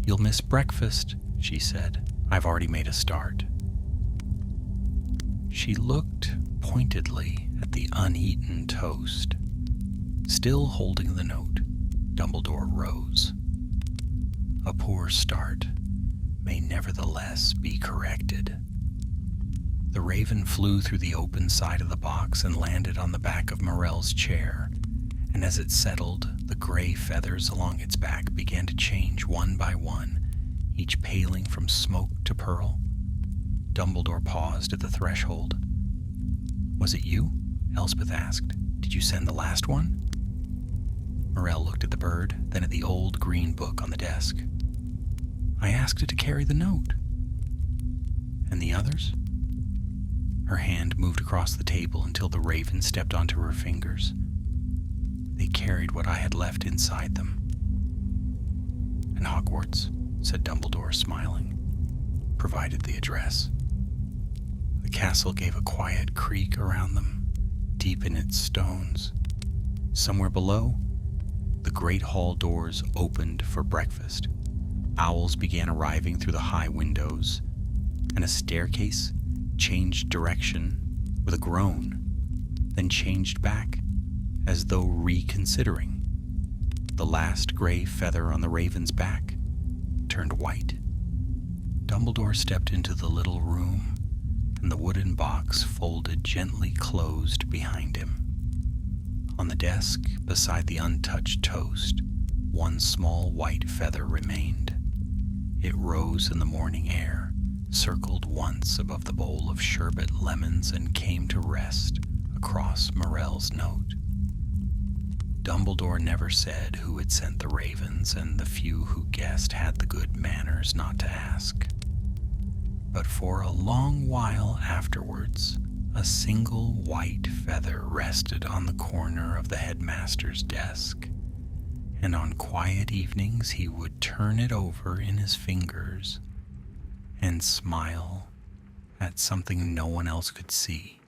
A: "You'll miss breakfast," she said. "I've already made a start." She looked pointedly at the uneaten toast. Still holding the note, Dumbledore rose. "A poor start may nevertheless be corrected." The raven flew through the open side of the box and landed on the back of Mirel's chair, and as it settled, the gray feathers along its back began to change one by one, each paling from smoke to pearl. Dumbledore paused at the threshold. "Was it you?" Elsbeth asked. "Did you send the last one?" Mirel looked at the bird, then at the old green book on the desk. "I asked it to carry the note." "And the others?" Her hand moved across the table until the raven stepped onto her fingers. "They carried what I had left inside them." "And Hogwarts," said Dumbledore, smiling, "provided the address." The castle gave a quiet creak around them, deep in its stones. Somewhere below, the great hall doors opened for breakfast. Owls began arriving through the high windows, and a staircase changed direction with a groan. then changed back, as though reconsidering. The last gray feather on the raven's back turned white. Dumbledore stepped into the little room, and the wooden box folded gently closed behind him. On the desk, beside the untouched toast, one small white feather remained. It rose in the morning air, circled once above the bowl of sherbet lemons, and came to rest across Morel's note. Dumbledore never said who had sent the ravens, and the few who guessed had the good manners not to ask. But for a long while afterwards, a single white feather rested on the corner of the headmaster's desk, and on quiet evenings he would turn it over in his fingers and smile at something no one else could see.